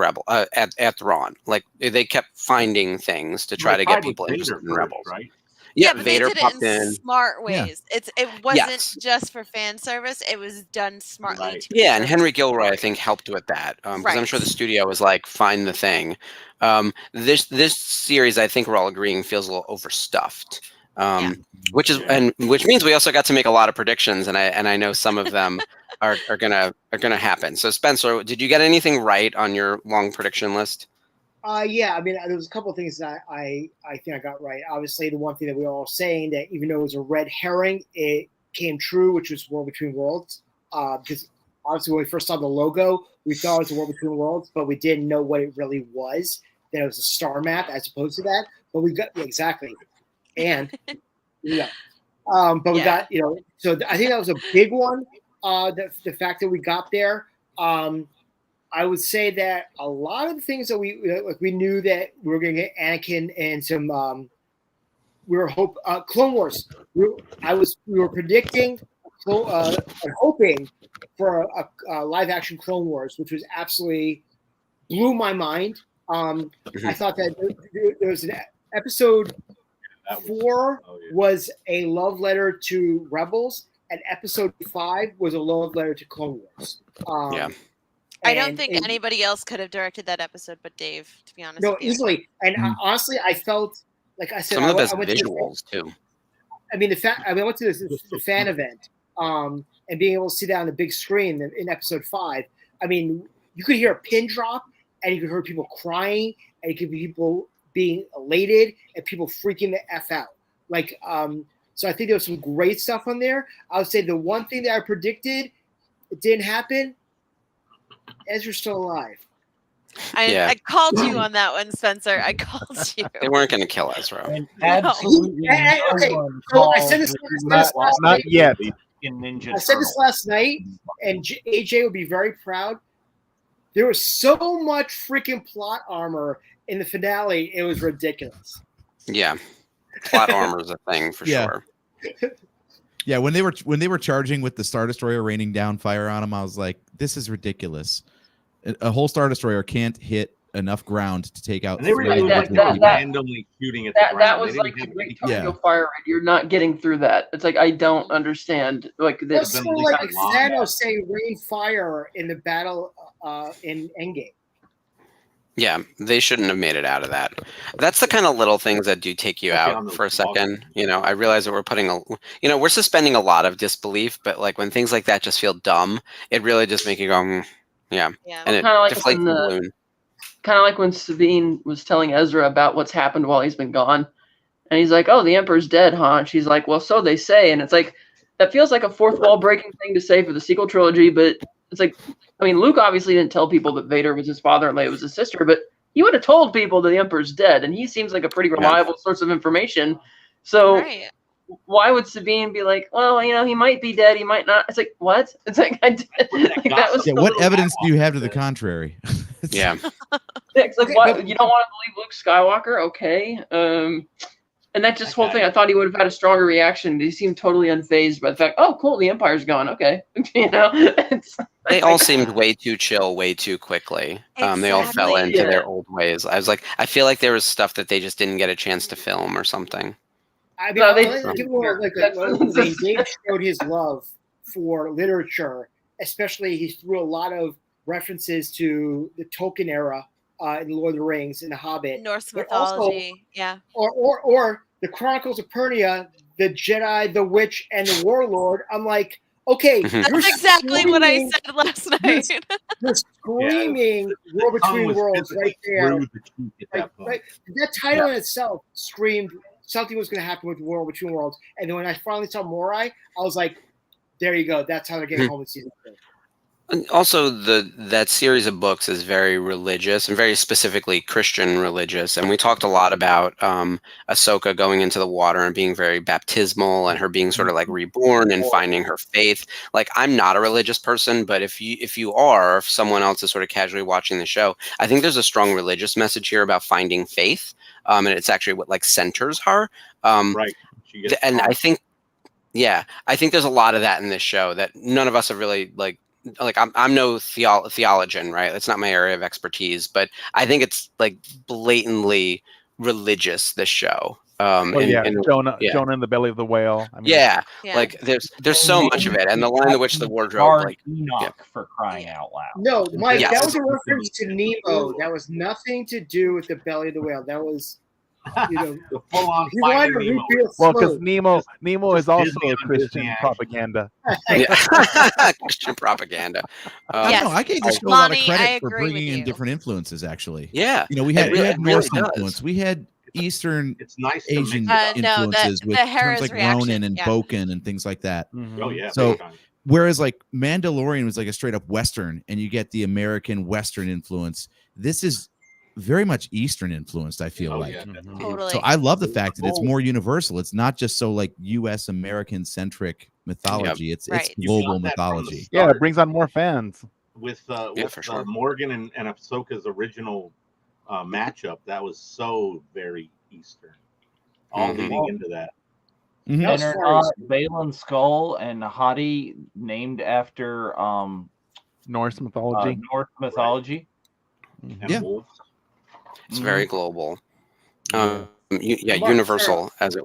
add Thrawn." Like they kept finding things to try to get people interested in Rebels, right? Yeah, but Vader they did popped it in in. smart ways. Yeah. It wasn't Yes. just for fan service. It was done smartly. Right. To Yeah, and serve Henry the Gilroy, I story. think, helped with that because I'm Right. sure the studio was like, "Find the thing." This series, I think we're all agreeing, feels a little overstuffed, which means we also got to make a lot of predictions, and I know some of them are gonna happen. So Spencer, did you get anything right on your long prediction list? Yeah, I mean, there was a couple of things that I think I got right. Obviously, the one thing that we were all saying that even though it was a red herring, it came true, which was World Between Worlds. Because obviously, when we first saw the logo, we thought it was a World Between Worlds, but we didn't know what it really was. That it was a star map as opposed to that. But we got exactly, and but we got So I think that was a big one. The fact that we got there. I would say that a lot of the things that we knew that we were going to get Anakin and some we were Clone Wars. We were predicting and hoping for a live action Clone Wars, which was absolutely blew my mind. I thought that there was an episode 4 was a love letter to Rebels, and episode 5 was a love letter to Clone Wars. I don't think anybody else could have directed that episode but Dave, to be honest. No, with you. easily. And honestly, I felt like I said, Some of the best I went visuals too. I mean, I went to the fan event, and being able to see that on the big screen in episode 5. I mean, you could hear a pin drop, and you could hear people crying, and you could be people being elated, and people freaking the F out. Like, so I think there was some great stuff on there. I would say the one thing that I predicted, it didn't happen. Ezra's still alive. I called you on that one, Spencer. I called you. They weren't going to kill Ezra. And absolutely Okay, so I said this last Not night. yet. In Ninja I said this last night, and AJ would be very proud. There was so much freaking plot armor in the finale; it was ridiculous. Yeah, plot armor is a thing for Yeah. sure. Yeah, when they were charging with the Star Destroyer raining down fire on them, I was like, this is ridiculous. A whole Star Destroyer can't hit enough ground to take out And they were, three it was like they were people. randomly shooting at the ground. That was They like didn't the have Great any- Tokyo Fire Raid. You're not getting through that. It's like I don't understand. Like That's been sort of like like a long- Thanos saying rain fire in the battle in Endgame. Yeah, they shouldn't have made it out of that. That's the kind of little things that do take you Especially on out those for a vloggers. second. You know, I realize that we're suspending a lot of disbelief, but like when things like that just feel dumb, it really just make you go, yeah. Yeah. And it Kinda like deflates when the the- balloon. kind of like when Sabine was telling Ezra about what's happened while he's been gone, and he's like, "Oh, the Emperor's dead, huh?" And she's like, "Well, so they say." And it's like that feels like a fourth wall breaking thing to say for the sequel trilogy, but it's like, I mean, Luke obviously didn't tell people that Vader was his father and Leia was his sister, but he would have told people that the Emperor's dead, and he seems like a pretty reliable source of information. So Right. why would Sabine be like, well, you know, he might be dead, he might not? It's like, what? It's like, like that was Yeah, a what little- evidence do you have to the contrary? Yeah. It's like, Okay, why but- you don't want to believe Luke Skywalker? Okay. And that just whole thing, I thought he would have had a stronger reaction. He seemed totally unfazed by the fact, oh, cool, the Empire's gone. Okay, you know, They all seemed way too chill, way too quickly. They all fell Exactly. into Yeah. their old ways. I was like, I feel like there was stuff that they just didn't get a chance to film or something. I mean, No, they- I think people were like That's- when Dave showed his love for literature, especially he threw a lot of references to the Tolkien era in the Lord of the Rings and the Hobbit, Norse but also- mythology. Yeah. or the Chronicles of Pernia, the Jedi, the Witch, and the Warlord. I'm like, okay, Mhm. you're That's exactly what I screaming- said last Yes. night. You're screaming War Tongue Between was Worlds physically right there. through the cheek at Like, that point. like, that title in itself screamed something was going to happen with War Between Worlds. And then when I finally saw Morai, I was like, there you go. That's how they're getting home in season 2. And also, that series of books is very religious and very specifically Christian religious. And we talked a lot about Ahsoka going into the water and being very baptismal and her being sort of like reborn and finding her faith. Like, I'm not a religious person, but if you are, or if someone else is sort of casually watching the show, I think there's a strong religious message here about finding faith. And it's actually what like centers her. Right. She gets And I caught. think, yeah, I think there's a lot of that in this show that none of us have really like I'm no theologian, right? That's not my area of expertise, but I think it's like blatantly religious, this show. Jonah yeah. Jonah in the belly of the whale. I mean, Yeah, Yeah. like there's so much of it, and the line in which the wardrobe, Guard like, Enoch, for crying out loud. No, Mike, Yes. that was a reference to Nemo. That was nothing to do with the belly of the whale. That was, you know, The full-on he wanted to Finding Nemo. repeat a well, because float. Nemo is also Disney a on Christian Disney action. propaganda. yeah. Christian propaganda. I Yes. don't know. I gave this show a lot of Lonnie, I credit for agree with bringing in you. different influences. Actually, Yeah, you know, we had It really Norse does. influence, we had Eastern It's nice to Asian mix it up. No, influences the with terms Harris like reaction, Ronin and yeah. Boken and things like that. Mhm. Oh yeah. So- big time. Whereas like Mandalorian was like a straight up Western, and you get the American Western influence. This is very much Eastern influenced, I feel Oh like. yeah. Mhm. Totally. So I love the fact that it's Oh. more universal. It's not just so like U.S. American centric mythology. It's Right. You global got that from the mythology. Yeah, start it brings on more fans. with for sure. Morgan and Ahsoka's original matchup. That was so very Eastern. All Mhm. leading into that. Mhm. That was And are far not Balin Skull and Hadi named after Norse mythology. Norse mythology? And Yeah. wolves. it's very global. Yeah. Mark, Universal as it.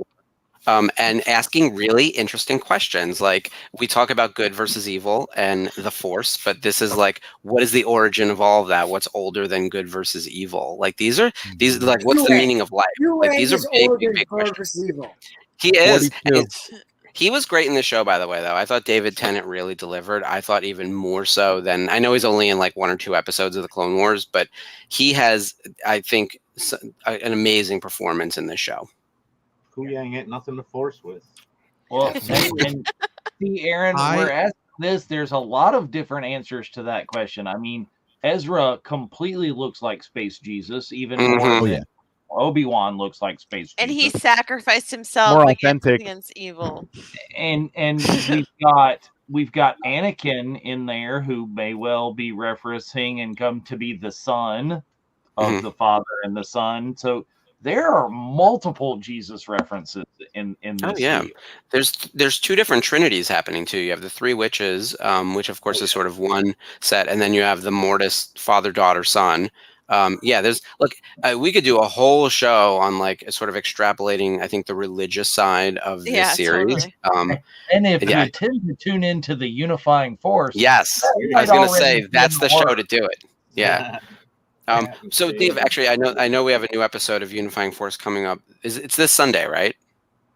And asking really interesting questions. Like, we talk about good versus evil and the Force, but this is like, what is the origin of all of that? What's older than good versus evil? Like, these like, what's the Yue. meaning of life? Like, these are is big, older big, than big Good questions. versus Evil. He is. 42. And he was great in the show, by the way, though. I thought David Tennant really delivered. I thought even more so than, I know he's only in like 1 or 2 episodes of the Clone Wars, but he has, I think, an amazing performance in this show. Who Yang ain't nothing to force with. Well, and see, Aaron, we're asking this. There's a lot of different answers to that question. I mean, Ezra completely looks like Space Jesus, even more Mhm. Oh, than yeah. Obi-Wan looks like Space And he Jesus. sacrificed himself More against authentic. evil. And we've got Anakin in there, who may well be referencing and come to be the son of Mhm. the father and the son. So there are multiple Jesus references in this. Deal. There's two different trinities happening too. You have the three witches, which of course is sort of one set, and then you have the Mortis father, daughter, son. We could do a whole show on like sort of extrapolating, I think, the religious side of this series. Totally. And if you tend to tune into the unifying force, yes, I was going to say that's the show to do it. Yeah. So Dave, actually, I know we have a new episode of Unifying Force coming up. It's this Sunday, right?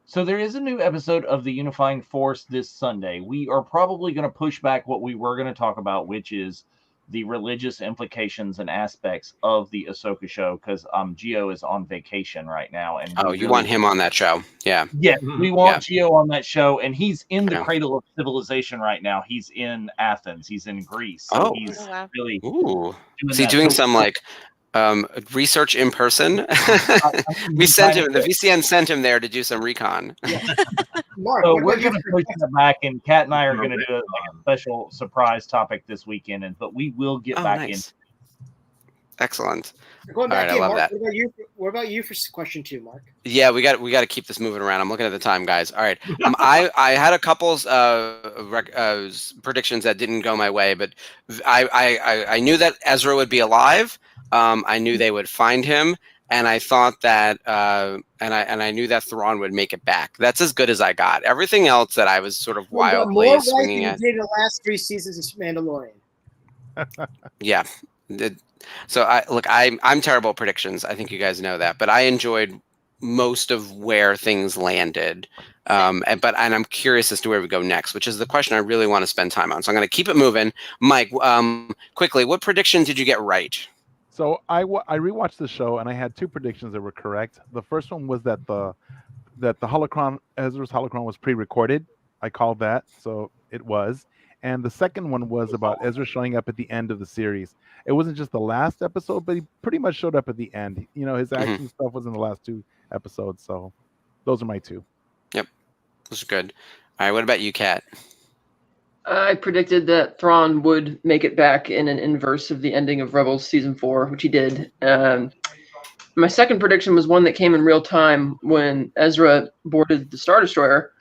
So there is a new episode of the Unifying Force this Sunday. We are probably going to push back what we were going to talk about, which is the religious implications and aspects of the Ahsoka show, because Gio is on vacation right now. And you want him on that show? Yeah. Yeah, we want Gio on that show, and he's in the cradle of civilization right now. He's in Athens. He's in Greece. So he's really is he doing some like research in person? We sent him. The VCN sent him there to do some recon. Mark, so we're going to push it back, and Kat and I are going to do a special surprise topic this weekend, but we will get back in. Excellent. Going back I love Mark, that. What about you for question 2, Mark? Yeah, we got to keep this moving around. I'm looking at the time, guys. All right, I had a couple predictions that didn't go my way, but I knew that Ezra would be alive. I knew they would find him, and I thought that, and I knew that Thrawn would make it back. That's as good as I got. Everything else that I was sort of wildly swinging at. Did the last 3 seasons of Mandalorian. Yeah. So I'm terrible at predictions. I think you guys know that, but I enjoyed most of where things landed. And I'm curious as to where we go next, which is the question I really want to spend time on. So I'm going to keep it moving. Mike, quickly, what prediction did you get right? So I rewatched the show, and I had 2 predictions that were correct. The first one was that the holocron, Ezra's holocron, was pre-recorded. I called that, so it was. And the second one was about Ezra showing up at the end of the series. It wasn't just the last episode, but he pretty much showed up at the end. You know, his action stuff was in the last 2 episodes. So those are my 2. Yep, those are good. All right, what about you, Kat? I predicted that Thrawn would make it back in an inverse of the ending of Rebels Season 4, which he did. My second prediction was one that came in real time when Ezra boarded the Star Destroyer.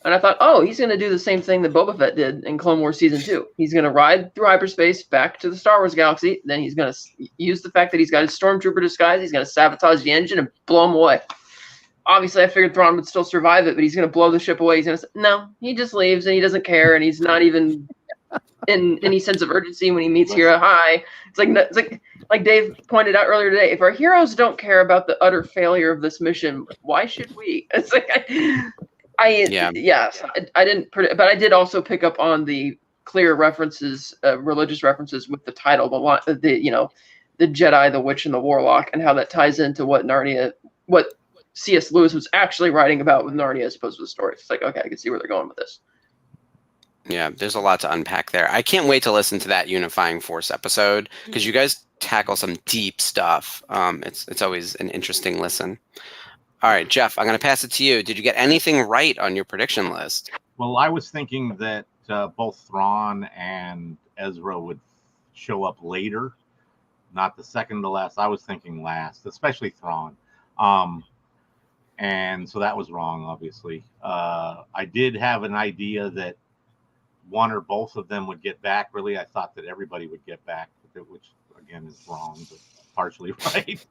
And I thought, he's going to do the same thing that Boba Fett did in Clone Wars Season 2. He's going to ride through hyperspace back to the Star Wars galaxy. Then he's going to use the fact that he's got his stormtrooper disguise. He's going to sabotage the engine and blow him away. Obviously, I figured Thrawn would still survive it, but he's going to blow the ship away. He's going to say, no, he just leaves and he doesn't care. And he's not even in any sense of urgency when he meets Hera. Hi. It's like Dave pointed out earlier today, if our heroes don't care about the utter failure of this mission, why should we? It's like, I didn't predict, but I did also pick up on the clear references, religious references with the title, the Jedi, the Witch, and the Warlock, and how that ties into what C.S. Lewis was actually writing about with Narnia as opposed to the story. It's like, okay, I can see where they're going with this. Yeah, there's a lot to unpack there. I can't wait to listen to that Unifying Force episode because you guys tackle some deep stuff. It's always an interesting listen. All right, Jeff, I'm going to pass it to you. Did you get anything right on your prediction list? Well, I was thinking that both Thrawn and Ezra would show up later, not the second to last. I was thinking last, especially Thrawn. And so that was wrong, obviously. I did have an idea that one or both of them would get back. Really, I thought that everybody would get back, which, again, is wrong, but partially right.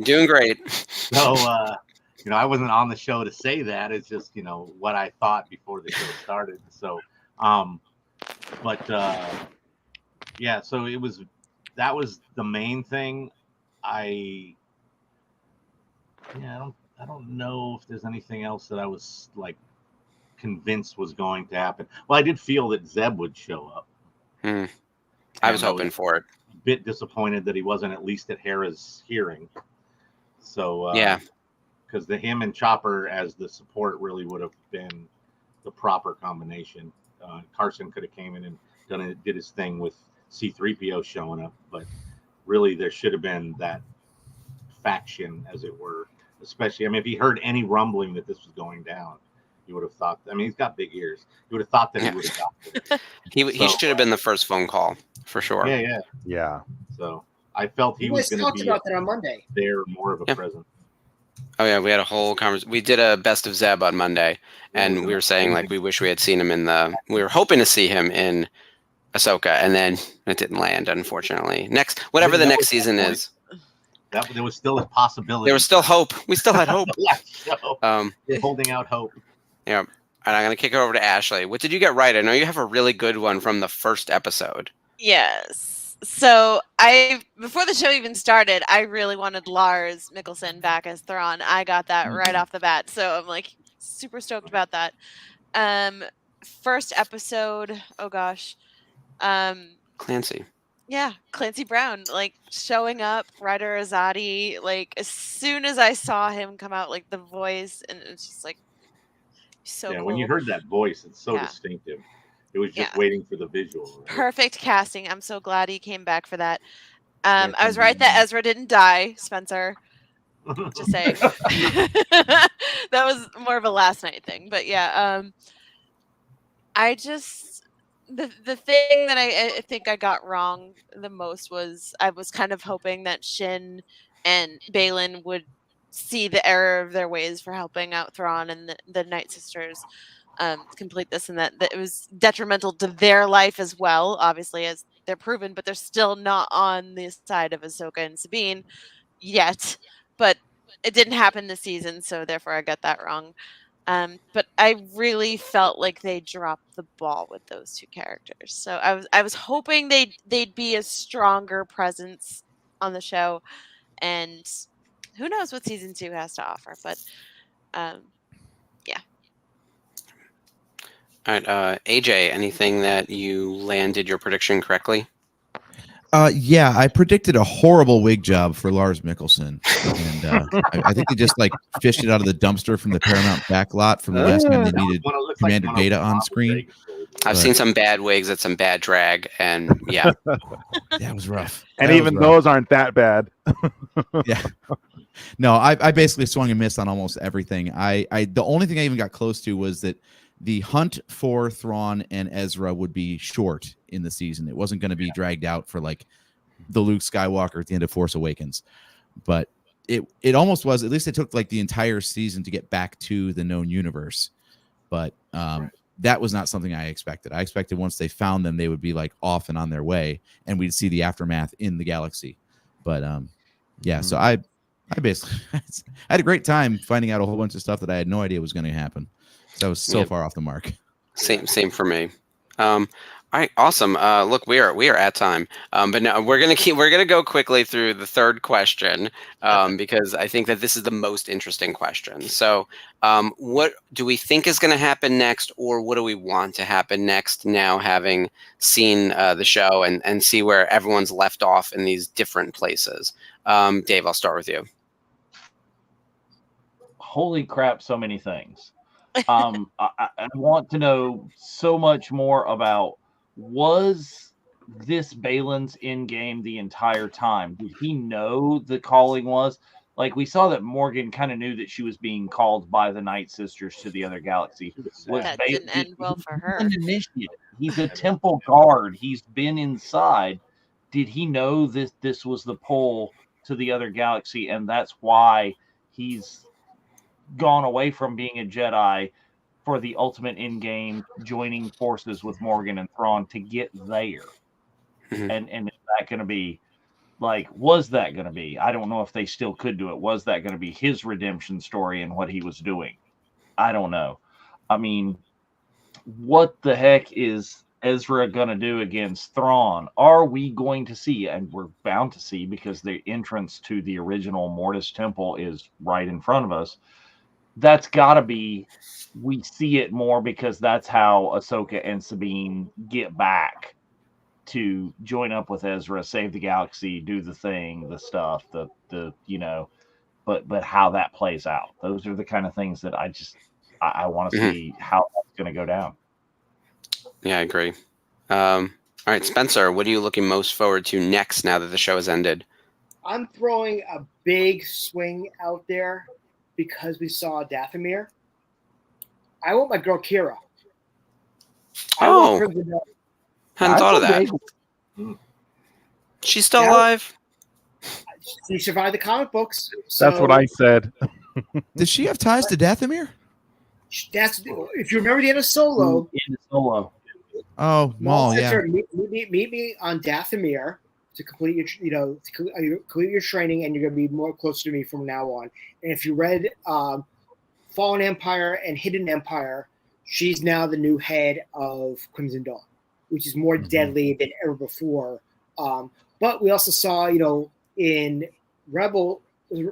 Doing great. So, I wasn't on the show to say that. It's just, what I thought before the show started. So, so that was the main thing. I don't know if there's anything else that I was like convinced was going to happen. Well, I did feel that Zeb would show up. I was hoping for it. A bit disappointed that he wasn't at least at Hera's hearing. So because him and Chopper as the support really would have been the proper combination. Carson could have came in and did his thing with C-3PO showing up, but really there should have been that faction, as it were. Especially, if he heard any rumbling that this was going down, he would have thought. He's got big ears. He would have thought that he would have got it. He should have been the first phone call for sure. Yeah. Yeah. So I felt he was going to be about that on Monday. There, more of a presence. Oh yeah, we had a whole conversation. We did a best of Zeb on Monday, and we were saying like we wish we had seen him in the. We were hoping to see him in Ahsoka, and then it didn't land, unfortunately. Whatever the next season is. That there was still a possibility. There was still hope. We still had hope. We're holding out hope. Yeah. And I'm gonna kick it over to Ashley. What did you get right? I know you have a really good one from the first episode. Yes. So before the show even started, I really wanted Lars Mikkelsen back as Thrawn. I got that right off the bat. So I'm like super stoked about that. First episode, oh gosh. Clancy. Yeah, Clancy Brown, like showing up, Ryder Azadi, like as soon as I saw him come out, like the voice, and it's just like so cool. When you heard that voice, it's so distinctive. It was just waiting for the visual. Right? Perfect casting. I'm so glad he came back for that. I was right that Ezra didn't die, Spencer. Just saying. That was more of a last night thing, but yeah. I just the thing that I think I got wrong the most was I was kind of hoping that Shin and Balin would see the error of their ways for helping out Thrawn and the Night Sisters complete this, and that it was detrimental to their life as well, obviously, as they're proven, but they're still not on the side of Ahsoka and Sabine yet. But it didn't happen this season, so therefore I got that wrong. But I really felt like they dropped the ball with those two characters. So I was hoping they'd be a stronger presence on the show, and who knows what season 2 has to offer. But yeah. All right, AJ, anything that you landed your prediction correctly? Yeah, I predicted a horrible wig job for Lars Mikkelsen, and I think they just like fished it out of the dumpster from the Paramount backlot from the last time they needed Commander Data on screen. I've seen some bad wigs at some bad drag, and yeah, that was rough. And even those aren't that bad. Yeah. No, I basically swung and missed on almost everything. The only thing I even got close to was that the hunt for Thrawn and Ezra would be short in the season. It wasn't going to be dragged out for like the Luke Skywalker at the end of Force Awakens, but it almost was. At least it took like the entire season to get back to the known universe, but that was not something I expected. I expected once they found them, they would be like off and on their way, and we'd see the aftermath in the galaxy. But yeah, so I basically I had a great time finding out a whole bunch of stuff that I had no idea was going to happen. So I was so far off the mark. Same for me. All right, awesome. Look, we are at time, but now we're gonna go quickly through the third question because I think that this is the most interesting question. So, what do we think is going to happen next, or what do we want to happen next? Now, having seen the show and see where everyone's left off in these different places. Dave, I'll start with you. Holy crap! So many things. I want to know so much more about, was this Balin's in game the entire time? Did he know the calling was? Like, we saw that Morgan kind of knew that she was being called by the Night Sisters to the other galaxy. That didn't end well for her. He's an initiate. He's a temple guard. He's been inside. Did he know this was the pull to the other galaxy, and that's why he's gone away from being a Jedi for the ultimate end game, joining forces with Morgan and Thrawn to get there? Mm-hmm. And is that going to be like, was that going to be, I don't know if they still could do it. Was that going to be his redemption story and what he was doing? I don't know. I mean, what the heck is Ezra going to do against Thrawn? Are we going to see, and we're bound to see because the entrance to the original Mortis Temple is right in front of us. That's got to be, we see it more because that's how Ahsoka and Sabine get back to join up with Ezra, save the galaxy, do the thing, the stuff, the you know, but how that plays out. Those are the kind of things that I want to see how that's going to go down. Yeah, I agree. All right, Spencer, what are you looking most forward to next now that the show has ended? I'm throwing a big swing out there because we saw Dathomir. I want my girl Kira. Oh, hadn't thought of that. She's still alive? She survived the comic books. So that's what I said. Does she have ties to Dathomir? That's if you remember the end of Solo. In Solo. Oh, Maul, yeah. Meet me on Dathomir to complete your complete your training, and you're going to be more closer to me from now on. And if you read Fallen Empire and Hidden Empire, she's now the new head of Crimson Dawn, which is more deadly than ever before. But we also saw, in it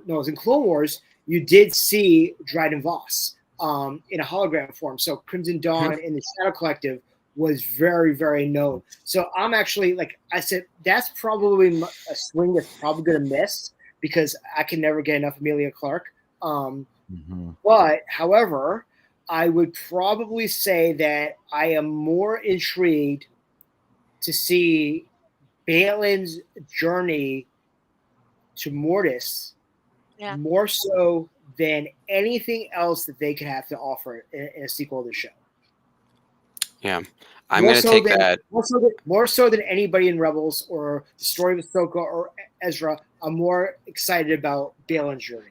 was in Clone Wars, you did see Dryden Voss in a hologram form. So Crimson Dawn in the Shadow Collective was very, very known. So I'm actually, like I said, that's probably a swing that's probably going to miss because I can never get enough Emilia Clarke. But, however, I would probably say that I am more intrigued to see Balin's journey to Mortis more so than anything else that they could have to offer in a sequel to the show. Yeah, I'm going to take that. More so than anybody in Rebels or the story of Ahsoka or Ezra, I'm more excited about Balin's journey.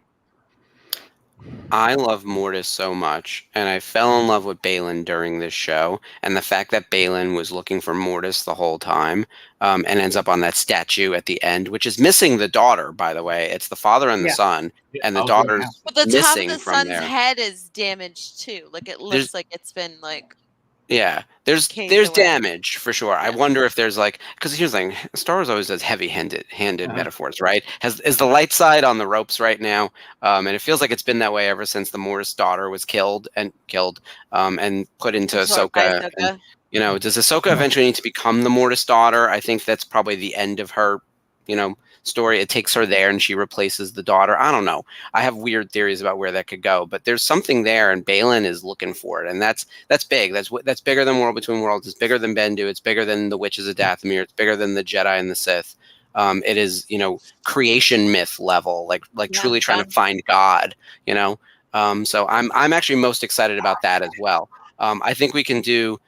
I love Mortis so much, and I fell in love with Balin during this show, and the fact that Balin was looking for Mortis the whole time, and ends up on that statue at the end, which is missing the daughter, by the way. It's the father and the son, and the daughter's But the top of missing the from son's there. head is damaged too. Like it looks like it's been like. Yeah, there's damage for sure. I wonder if there's because here's the thing: Star Wars always does heavy-handed metaphors, right? Is the light side on the ropes right now, and it feels like it's been that way ever since the Mortis daughter was killed and put into Ahsoka. And, does Ahsoka eventually need to become the Mortis daughter? I think that's probably the end of her, story. It takes her there and she replaces the daughter. I don't know. I have weird theories about where that could go, but there's something there, and Balin is looking for it, and that's big. That's bigger than World Between Worlds. It's bigger than Bendu. It's bigger than the Witches of Dathomir. It's bigger than the Jedi and the Sith. It is creation myth level, like truly trying to find God. So I'm actually most excited about that as well. I think we can do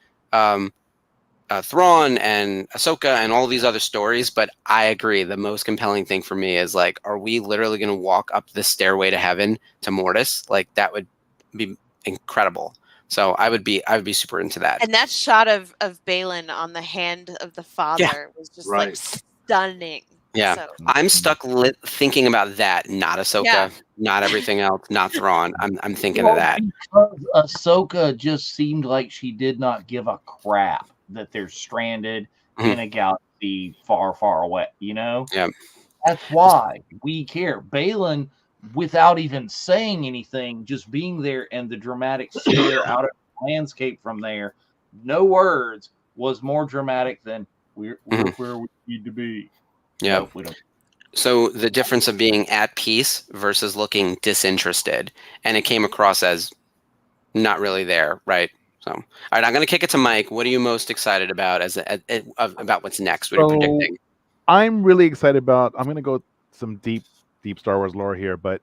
Thrawn and Ahsoka and all these other stories, but I agree the most compelling thing for me is are we literally going to walk up the stairway to heaven to Mortis? That would be incredible. So I would be super into that. And that shot of Balin on the hand of the father was just stunning. Yeah, so. I'm stuck thinking about that, not Ahsoka, not everything else, not Thrawn. I'm thinking of that. Because Ahsoka just seemed like she did not give a crap that they're stranded in a galaxy far, far away. Yeah, that's why we care. Balin, without even saying anything, just being there and the dramatic stare out of the landscape from there, no words, was more dramatic than we're where we need to be. Yeah. No, we don't. So the difference of being at peace versus looking disinterested, and it came across as not really there, right? So, all right, I'm going to kick it to Mike. What are you most excited about about what's next? What are you predicting? I'm really excited about. I'm going to go some deep Star Wars lore here, but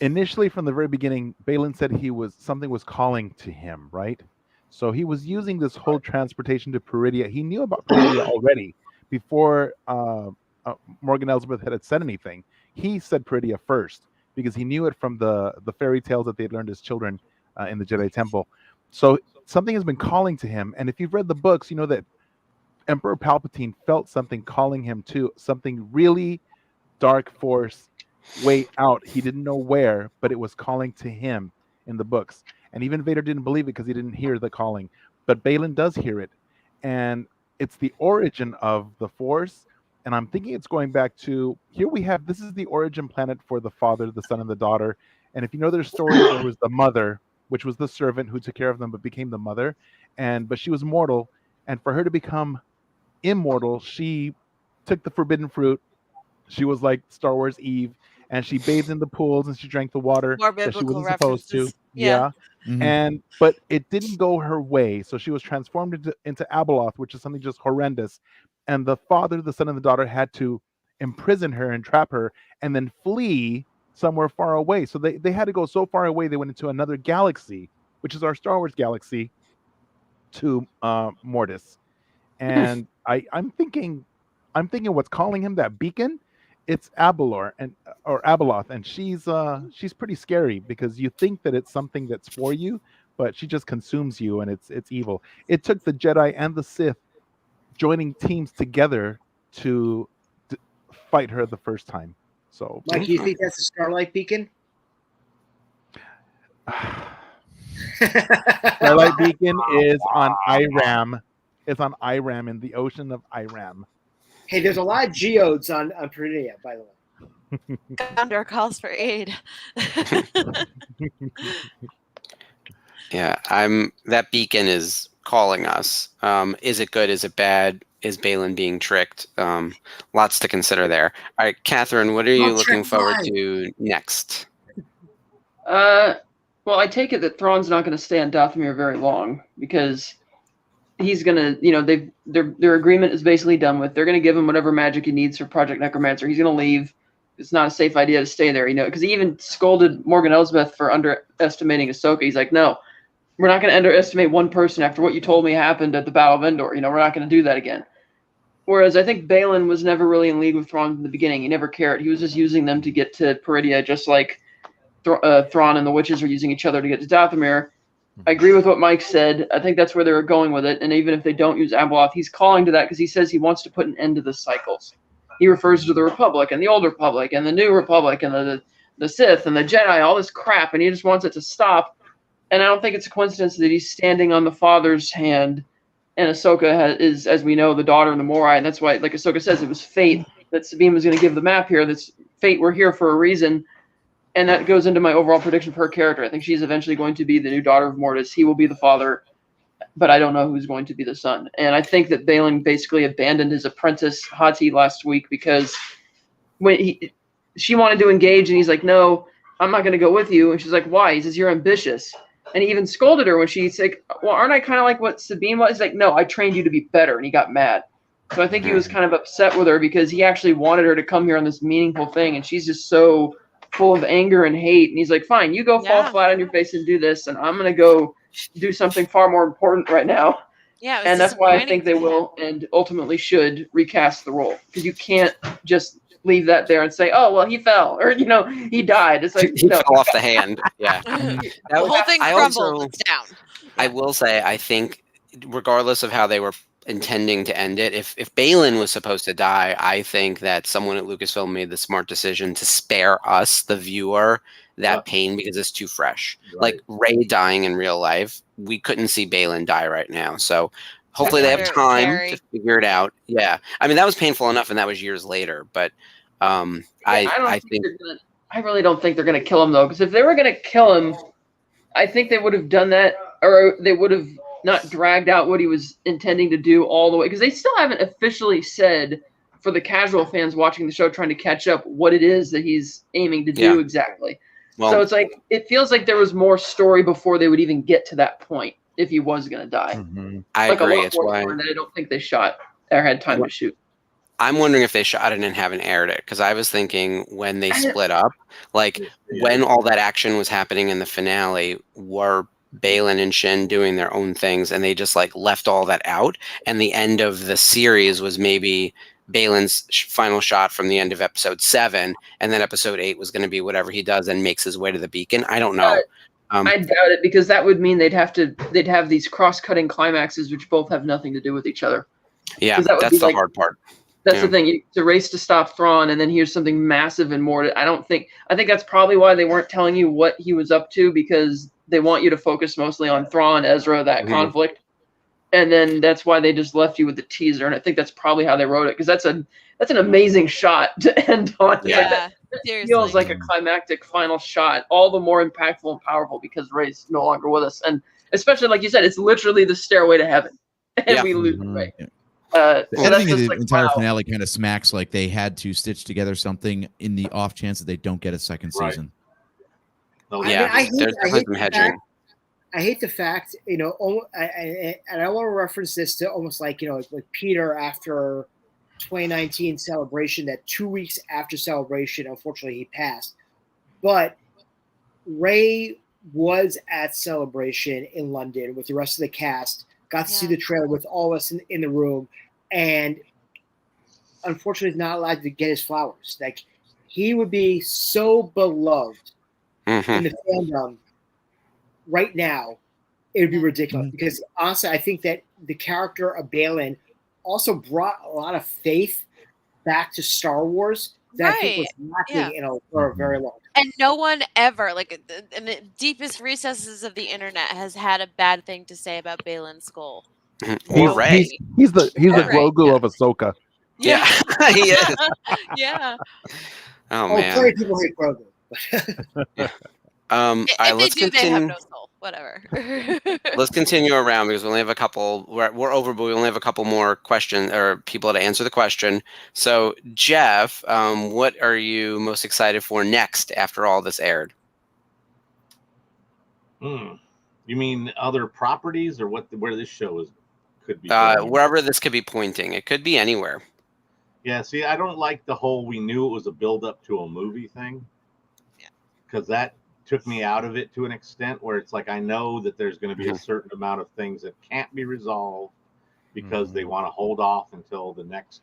initially, from the very beginning, Balin said something was calling to him, right? So he was using this whole transportation to Peridea. He knew about Peridea already before Morgan Elsbeth had said anything. He said Peridea first because he knew it from the fairy tales that they had learned as children in the Jedi Temple. So something has been calling to him, and if you've read the books, you know that Emperor Palpatine felt something calling him to something really dark force way out. He didn't know where, but it was calling to him in the books. And even Vader didn't believe it because he didn't hear the calling. But Balin does hear it. And it's the origin of the Force. And I'm thinking it's going back to, this is the origin planet for the father, the son, and the daughter. And if you know their story, there was the mother, which was the servant who took care of them, but became the mother. But she was mortal. And for her to become immortal, she took the forbidden fruit. She was like Star Wars Eve, and she bathed in the pools and she drank the water that she wasn't supposed to. Yeah. Mm-hmm. But it didn't go her way. So she was transformed into Abeloth, which is something just horrendous. And the father, the son, and the daughter had to imprison her and trap her and then flee somewhere far away. So they had to go so far away, they went into another galaxy, which is our Star Wars galaxy, to Mortis. And I'm thinking what's calling him, that beacon, it's Abeloth and she's pretty scary because you think that it's something that's for you, but she just consumes you and it's evil. It took the Jedi and the Sith joining teams together to fight her the first time. So, Mike, do you think that's a Starlight Beacon? Starlight Beacon is on Iram. It's on Iram, in the ocean of Iram. Hey, there's a lot of geodes on Peridia, by the way. Gondor calls for aid. Yeah, that beacon is calling us. Is it good? Is it bad? Is Balin being tricked? Lots to consider there. All right, Catherine, what are you looking forward to next? Well, I take it that Thrawn's not going to stay on Dathomir very long because he's going to, their agreement is basically done with. They're going to give him whatever magic he needs for Project Necromancer. He's going to leave. It's not a safe idea to stay there, because he even scolded Morgan Elsbeth for underestimating Ahsoka. He's like, no, we're not going to underestimate one person after what you told me happened at the Battle of Endor. We're not going to do that again. Whereas I think Balin was never really in league with Thrawn from the beginning. He never cared. He was just using them to get to Peridia, just like Thrawn and the witches are using each other to get to Dathomir. I agree with what Mike said. I think that's where they were going with it. And even if they don't use Abeloth, he's calling to that because he says he wants to put an end to the cycles. He refers to the Republic and the Old Republic and the New Republic and the Sith and the Jedi, all this crap, and he just wants it to stop. And I don't think it's a coincidence that he's standing on the Father's hand, and Ahsoka is, as we know, the daughter of the Morai, and that's why, like Ahsoka says, it was fate that Sabine was going to give the map here. That's fate. We're here for a reason. And that goes into my overall prediction for her character. I think she's eventually going to be the new daughter of Mortis. He will be the father, but I don't know who's going to be the son. And I think that Balin basically abandoned his apprentice Hati last week because when she wanted to engage, and he's like, "No, I'm not going to go with you." And she's like, "Why?" He says, "You're ambitious." And he even scolded her when she's like, "Well, aren't I kind of like what Sabine was?" He's like, "No, I trained you to be better." And he got mad. So I think he was kind of upset with her because he actually wanted her to come here on this meaningful thing, and she's just so full of anger and hate. And he's like, "Fine, you go fall flat on your face and do this, and I'm going to go do something far more important right now." Yeah, and that's why I think they will and ultimately should recast the role, because you can't just leave that there and say, "Oh, well, he fell," or he died. It's like he fell off the hand. Yeah, the whole thing crumbled. It's down. I will say, I think, regardless of how they were intending to end it, if Balin was supposed to die, I think that someone at Lucasfilm made the smart decision to spare us, the viewer, that pain, because it's too fresh. Right. Like Rey dying in real life, we couldn't see Balin die right now. So hopefully they have time to figure it out. Yeah, I mean, that was painful enough, and that was years later. But I think I really don't think they're going to kill him, though, because if they were going to kill him, I think they would have done that, or they would have not dragged out what he was intending to do all the way, because they still haven't officially said, for the casual fans watching the show trying to catch up, what it is that he's aiming to do exactly. Well, so it's like, it feels like there was more story before they would even get to that point if he was going to die. Mm-hmm. I agree. It's why I don't think they shot or had time to shoot. I'm wondering if they shot it and haven't aired it, because I was thinking when they split up, like when all that action was happening in the finale, were Balin and Shin doing their own things, and they just like left all that out, and the end of the series was maybe Balin's final shot from the end of episode 7, and then episode 8 was going to be whatever he does and makes his way to the beacon. I don't know. I doubt it, because that would mean they'd have these cross-cutting climaxes which both have nothing to do with each other. Yeah, that's the hard part. That's the thing. It's a race to stop Thrawn, and then here's something massive and more. I think that's probably why they weren't telling you what he was up to, because they want you to focus mostly on Thrawn, Ezra, that conflict. And then that's why they just left you with the teaser. And I think that's probably how they wrote it, because that's an amazing shot to end on. Yeah, it feels like a climactic final shot, all the more impactful and powerful because Rey's no longer with us. And especially, like you said, it's literally the stairway to heaven. And we lose Rey. The ending of the entire finale kind of smacks like they had to stitch together something in the off chance that they don't get a second season. I hate the fact, and I want to reference this to almost like Peter after 2019 Celebration, that 2 weeks after Celebration, unfortunately he passed. But Rey was at Celebration in London with the rest of the cast, got to see the trailer with all of us in the room, and unfortunately is not allowed to get his flowers. Like, he would be so beloved in the fandom right now, it would be ridiculous. Because honestly, I think that the character of Balin also brought a lot of faith back to Star Wars that I think was lacking for a very long time. And no one ever, like in the deepest recesses of the internet, has had a bad thing to say about Balin's skull. Or Rey. He's the Grogu of Ahsoka. Yeah, he is. Yeah. Oh Plenty man. of people hate Grogu. All right, If let's they do, they have continue. no soul. Whatever. Let's continue around because we only have a couple. We're over, but we only have a couple more questions or people to answer the question. So, Jeff, what are you most excited for next after all this aired? You mean other properties or where this show could be going? Wherever this could be pointing. It could be anywhere. Yeah, see, I don't like the whole we knew it was a build up to a movie thing. Yeah. Because that took me out of it to an extent where it's like I know that there's going to be a certain amount of things that can't be resolved because they want to hold off until the next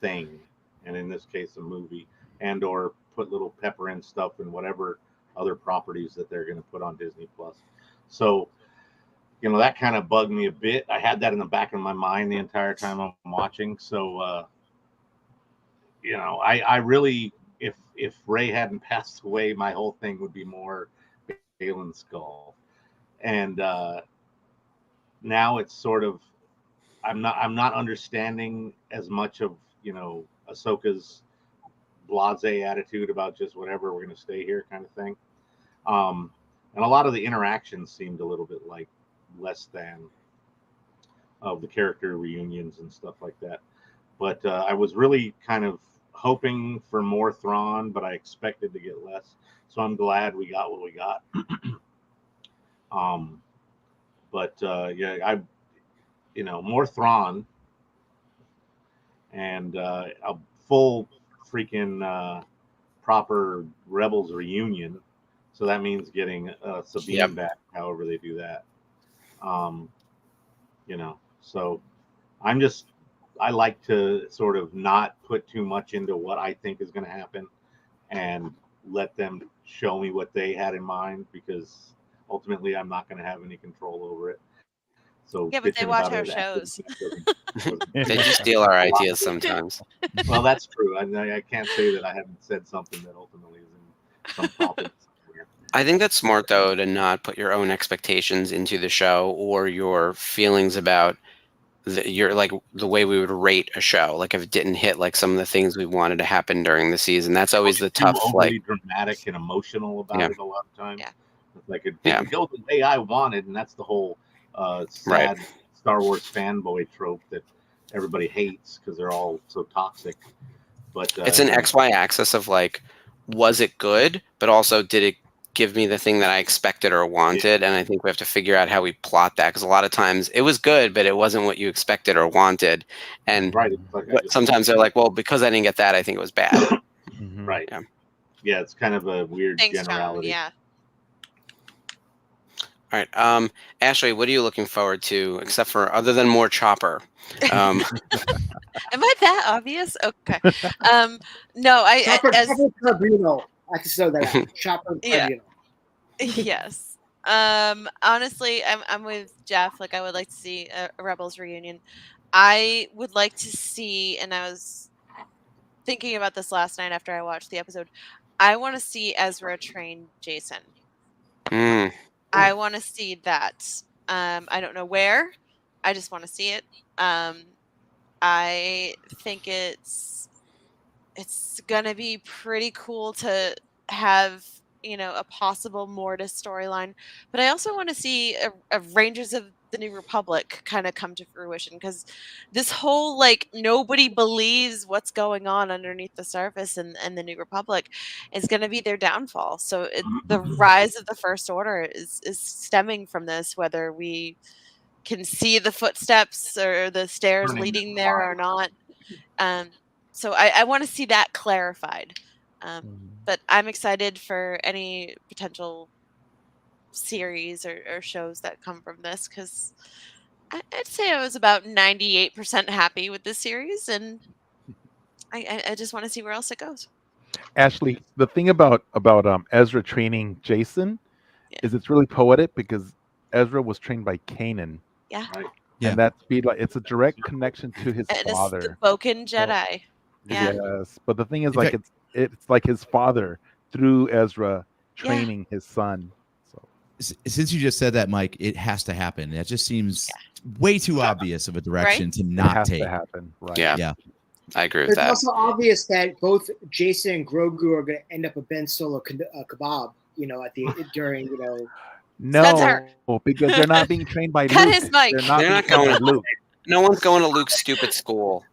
thing, and in this case a movie, and or put little pepper in stuff and whatever other properties that they're going to put on Disney Plus. So that kind of bugged me a bit. I had that in the back of my mind the entire time I'm watching. So I really, if Rey hadn't passed away, my whole thing would be more Balin's skull. And now it's sort of I'm not understanding as much of Ahsoka's blasé attitude about just whatever, we're going to stay here kind of thing. And a lot of the interactions seemed a little bit like less than of the character reunions and stuff like that. But I was really kind of hoping for more Thrawn, but I expected to get less. So I'm glad we got what we got. More Thrawn and a full freaking proper Rebels reunion. So that means getting Sabine back, however they do that. So I like to sort of not put too much into what I think is going to happen and let them show me what they had in mind, because ultimately I'm not going to have any control over it. So yeah, but they watch our shows. They do steal our ideas sometimes. Well, that's true. I can't say that I haven't said something that ultimately is in some topic somewhere. I think that's smart, though, to not put your own expectations into the show or your feelings about the way we would rate a show. Like if it didn't hit like some of the things we wanted to happen during the season. That's always the tough, overly dramatic and emotional about it a lot of times. Yeah. Like it didn't go the way I wanted, and that's the whole sad Star Wars fanboy trope that everybody hates because they're all so toxic. But it's an XY axis of like, was it good? But also, did it give me the thing that I expected or wanted? And I think we have to figure out how we plot that, because a lot of times it was good, but it wasn't what you expected or wanted. And sometimes they're like, well, because I didn't get that, I think it was bad. Right. Yeah, it's kind of a weird generality. Yeah. All right. Ashley, what are you looking forward to, except for other than more Chopper? Am I that obvious? Okay. No, Chopper Carbino. I can say that out. Chopper Carbino. Yes. Honestly, I'm with Jeff. Like, I would like to see a Rebels reunion. I would like to see, and I was thinking about this last night after I watched the episode, I want to see Ezra train Jason. I want to see that. I don't know where. I just want to see it. I think it's gonna be pretty cool to have a possible Mortis storyline, but I also want to see a Rangers of the New Republic kind of come to fruition, because this whole nobody believes what's going on underneath the surface in the New Republic is going to be their downfall. So the rise of the First Order is stemming from this, whether we can see the footsteps or the stairs leading there or not. So I want to see that clarified. But I'm excited for any potential series or shows that come from this, because I'd say I was about 98% happy with this series, and I just want to see where else it goes. Ashley, the thing about Ezra training Jason is it's really poetic because Ezra was trained by Kanan. Yeah. Right. Yeah. And it's a direct connection to his And it's the father. Boken Jedi. Yeah. Yes, but the thing is, In like, fact- it's like his father through Ezra training his son. So Since you just said that, Mike, it has to happen. That just seems way too obvious of a direction Right? to it not has take. to happen, right? Yeah. Yeah. I agree with It's that. also obvious that both Jason and Grogu are going to end up a Ben Solo kebab. During Spencer! No, because they're not being trained by Cut Luke. his mic. They're not They're being not trained going- by Luke. No one's going to Luke's stupid school.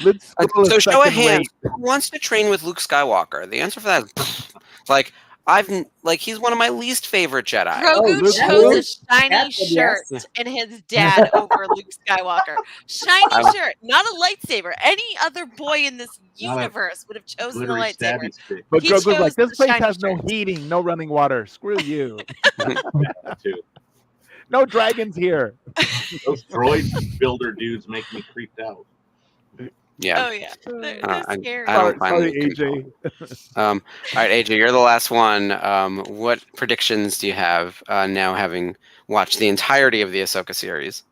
Luke's school So is show of second hands, rate. who wants to train with Luke Skywalker? The answer for that is he's one of my least favorite Jedi. Grogu Luke chose Luke? a shiny That's a shirt yes. and his dad over Luke Skywalker. Shiny I- shirt, not a lightsaber. Any other boy in this Not a universe would have chosen the Glittery lightsaber. stabby stick But He Grogu's like, chose this the place shiny has no shirt. heating, no running water. Screw you. too. No dragons here. Those droid builder dudes make me creeped out. Yeah. Oh yeah, they're I scary. don't find Sorry, Luke AJ. All right, AJ, you're the last one. What predictions do you have now, having watched the entirety of the Ahsoka series?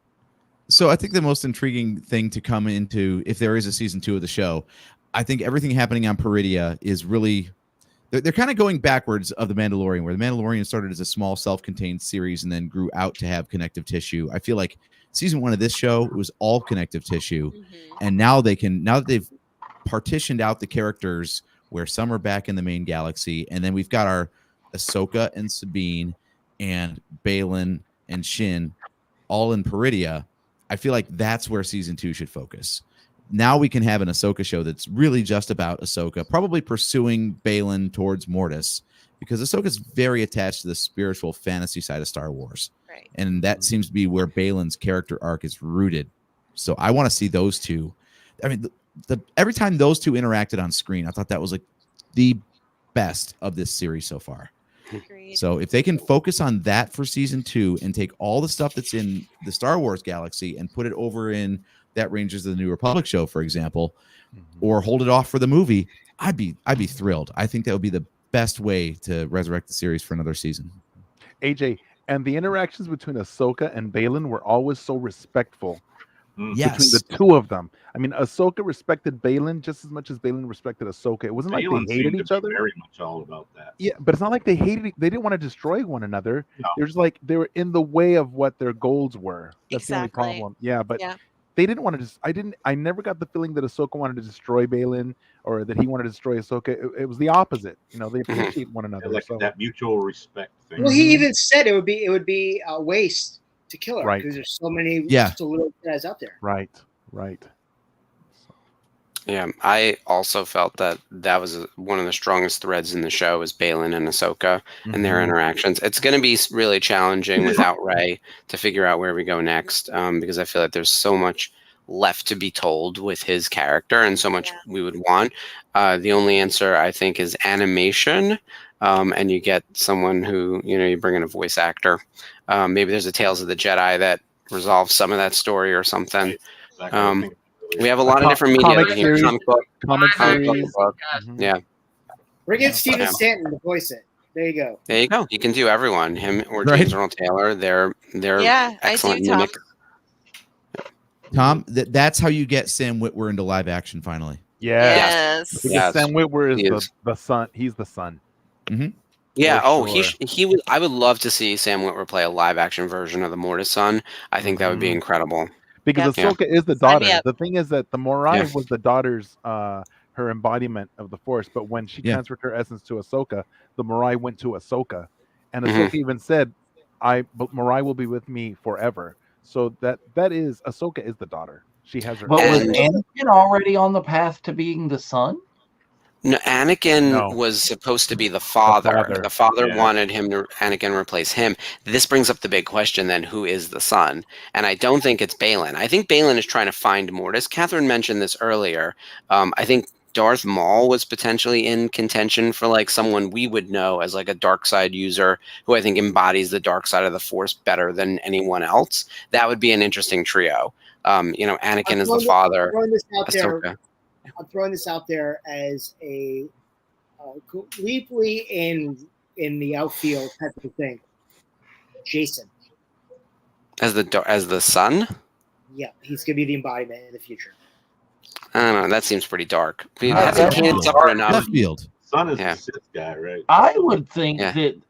So I think the most intriguing thing to come into, if there is a season 2 of the show, I think everything happening on Peridia is really, they're kind of going backwards of The Mandalorian, where The Mandalorian started as a small self-contained series and then grew out to have connective tissue. I feel like season 1 of this show, it was all connective tissue. Mhm. And now that they've partitioned out the characters where some are back in the main galaxy, and then we've got our Ahsoka and Sabine and Baylan and Shin all in Peridia, I feel like that's where season 2 should focus. Now we can have an Ahsoka show that's really just about Ahsoka, probably pursuing Baylan towards Mortis, because Ahsoka's very attached to the spiritual fantasy side of Star Wars. Right. And that seems to be where Baylan's character arc is rooted. So I want to see those two. I mean, every time those two interacted on screen, I thought that was like the best of this series so far. Agreed. So if they can focus on that for season 2 and take all the stuff that's in the Star Wars galaxy and put it over in that Rangers of the New Republic show, for example, or hold it off for the movie, I'd be thrilled. I think that would be the best way to resurrect the series for another season. AJ, and the interactions between Ahsoka and Baylan were always so respectful Yes. between the two of them. I mean, Ahsoka respected Baylan just as much as Baylan respected Ahsoka. It wasn't like Baylan they hated seemed to each be other. Very much all about that. Yeah, but it's not like they hated. They didn't want to destroy one another. No. They're just like they were in the way of what their goals were. That's the only Exactly. problem. Yeah, but Yeah. they didn't want to. I never got the feeling that Ahsoka wanted to destroy Baylan or that he wanted to destroy Ahsoka. It was the opposite. You know, they appreciate one another. Like So that mutual respect thing. Well, he even said it would be a waste to kill her Right. because there's so many Yeah. so little guys out there. right. Yeah, I also felt that was one of the strongest threads in the show was Baylan and Ahsoka and their interactions. It's going to be really challenging without Rey to figure out where we go next, because I feel like there's so much left to be told with his character and so much we would want. The only answer, I think, is animation, and you get someone who, you bring in a voice actor. Maybe there's a Tales of the Jedi that resolves some of that story or something. We have a lot of different media comic here. series. Comic book, Comic comic book, series. book. Mhm. Yeah, Bring in Steven Yeah. Stanton to voice it. There you go. there you go. You can do everyone. Him or Right. James Earl Taylor. They're Yeah, I excellent do, Tom. mimics. Tom, that's how you get Sam Witwer into live action finally. Yeah. Yes. Because Yes. Sam Witwer He is is. the son. He's the son. Yeah. For Oh, sure. he would. I would love to see Sam Witwer play a live action version of the Mortis son. I think that would be Mhm. incredible. Because Yeah. Ahsoka is the Sign me daughter. up. The thing is that the Morai Yeah. was the daughter's her embodiment of the Force, but when she Yeah. transferred her essence to Ahsoka, the Morai went to Ahsoka, and Mhm. Ahsoka even said, "But Morai will be with me forever." So that is Ahsoka is the daughter. She has her. But was And- Anakin already on the path to being the son? No, Anakin No. was supposed to be the father. father. The father Yeah. wanted Anakin replace him. This brings up the big question then, who is the son? And I don't think it's Baylan. I think Baylan is trying to find Mortis. Catherine mentioned this earlier. I think Darth Maul was potentially in contention for like someone we would know as like a dark side user who I think embodies the dark side of the Force better than anyone else. That would be an interesting trio. Anakin is the father. Throwing this out there. Ahsoka. I'm throwing this out there as a completely in the outfield type of thing. Jason. As the son? Yeah, he's gonna be the embodiment in the future. I don't know. That seems pretty dark. That's He can't suffer enough. Left field. Son is Yeah. the Sith guy, right? I would think Yeah. that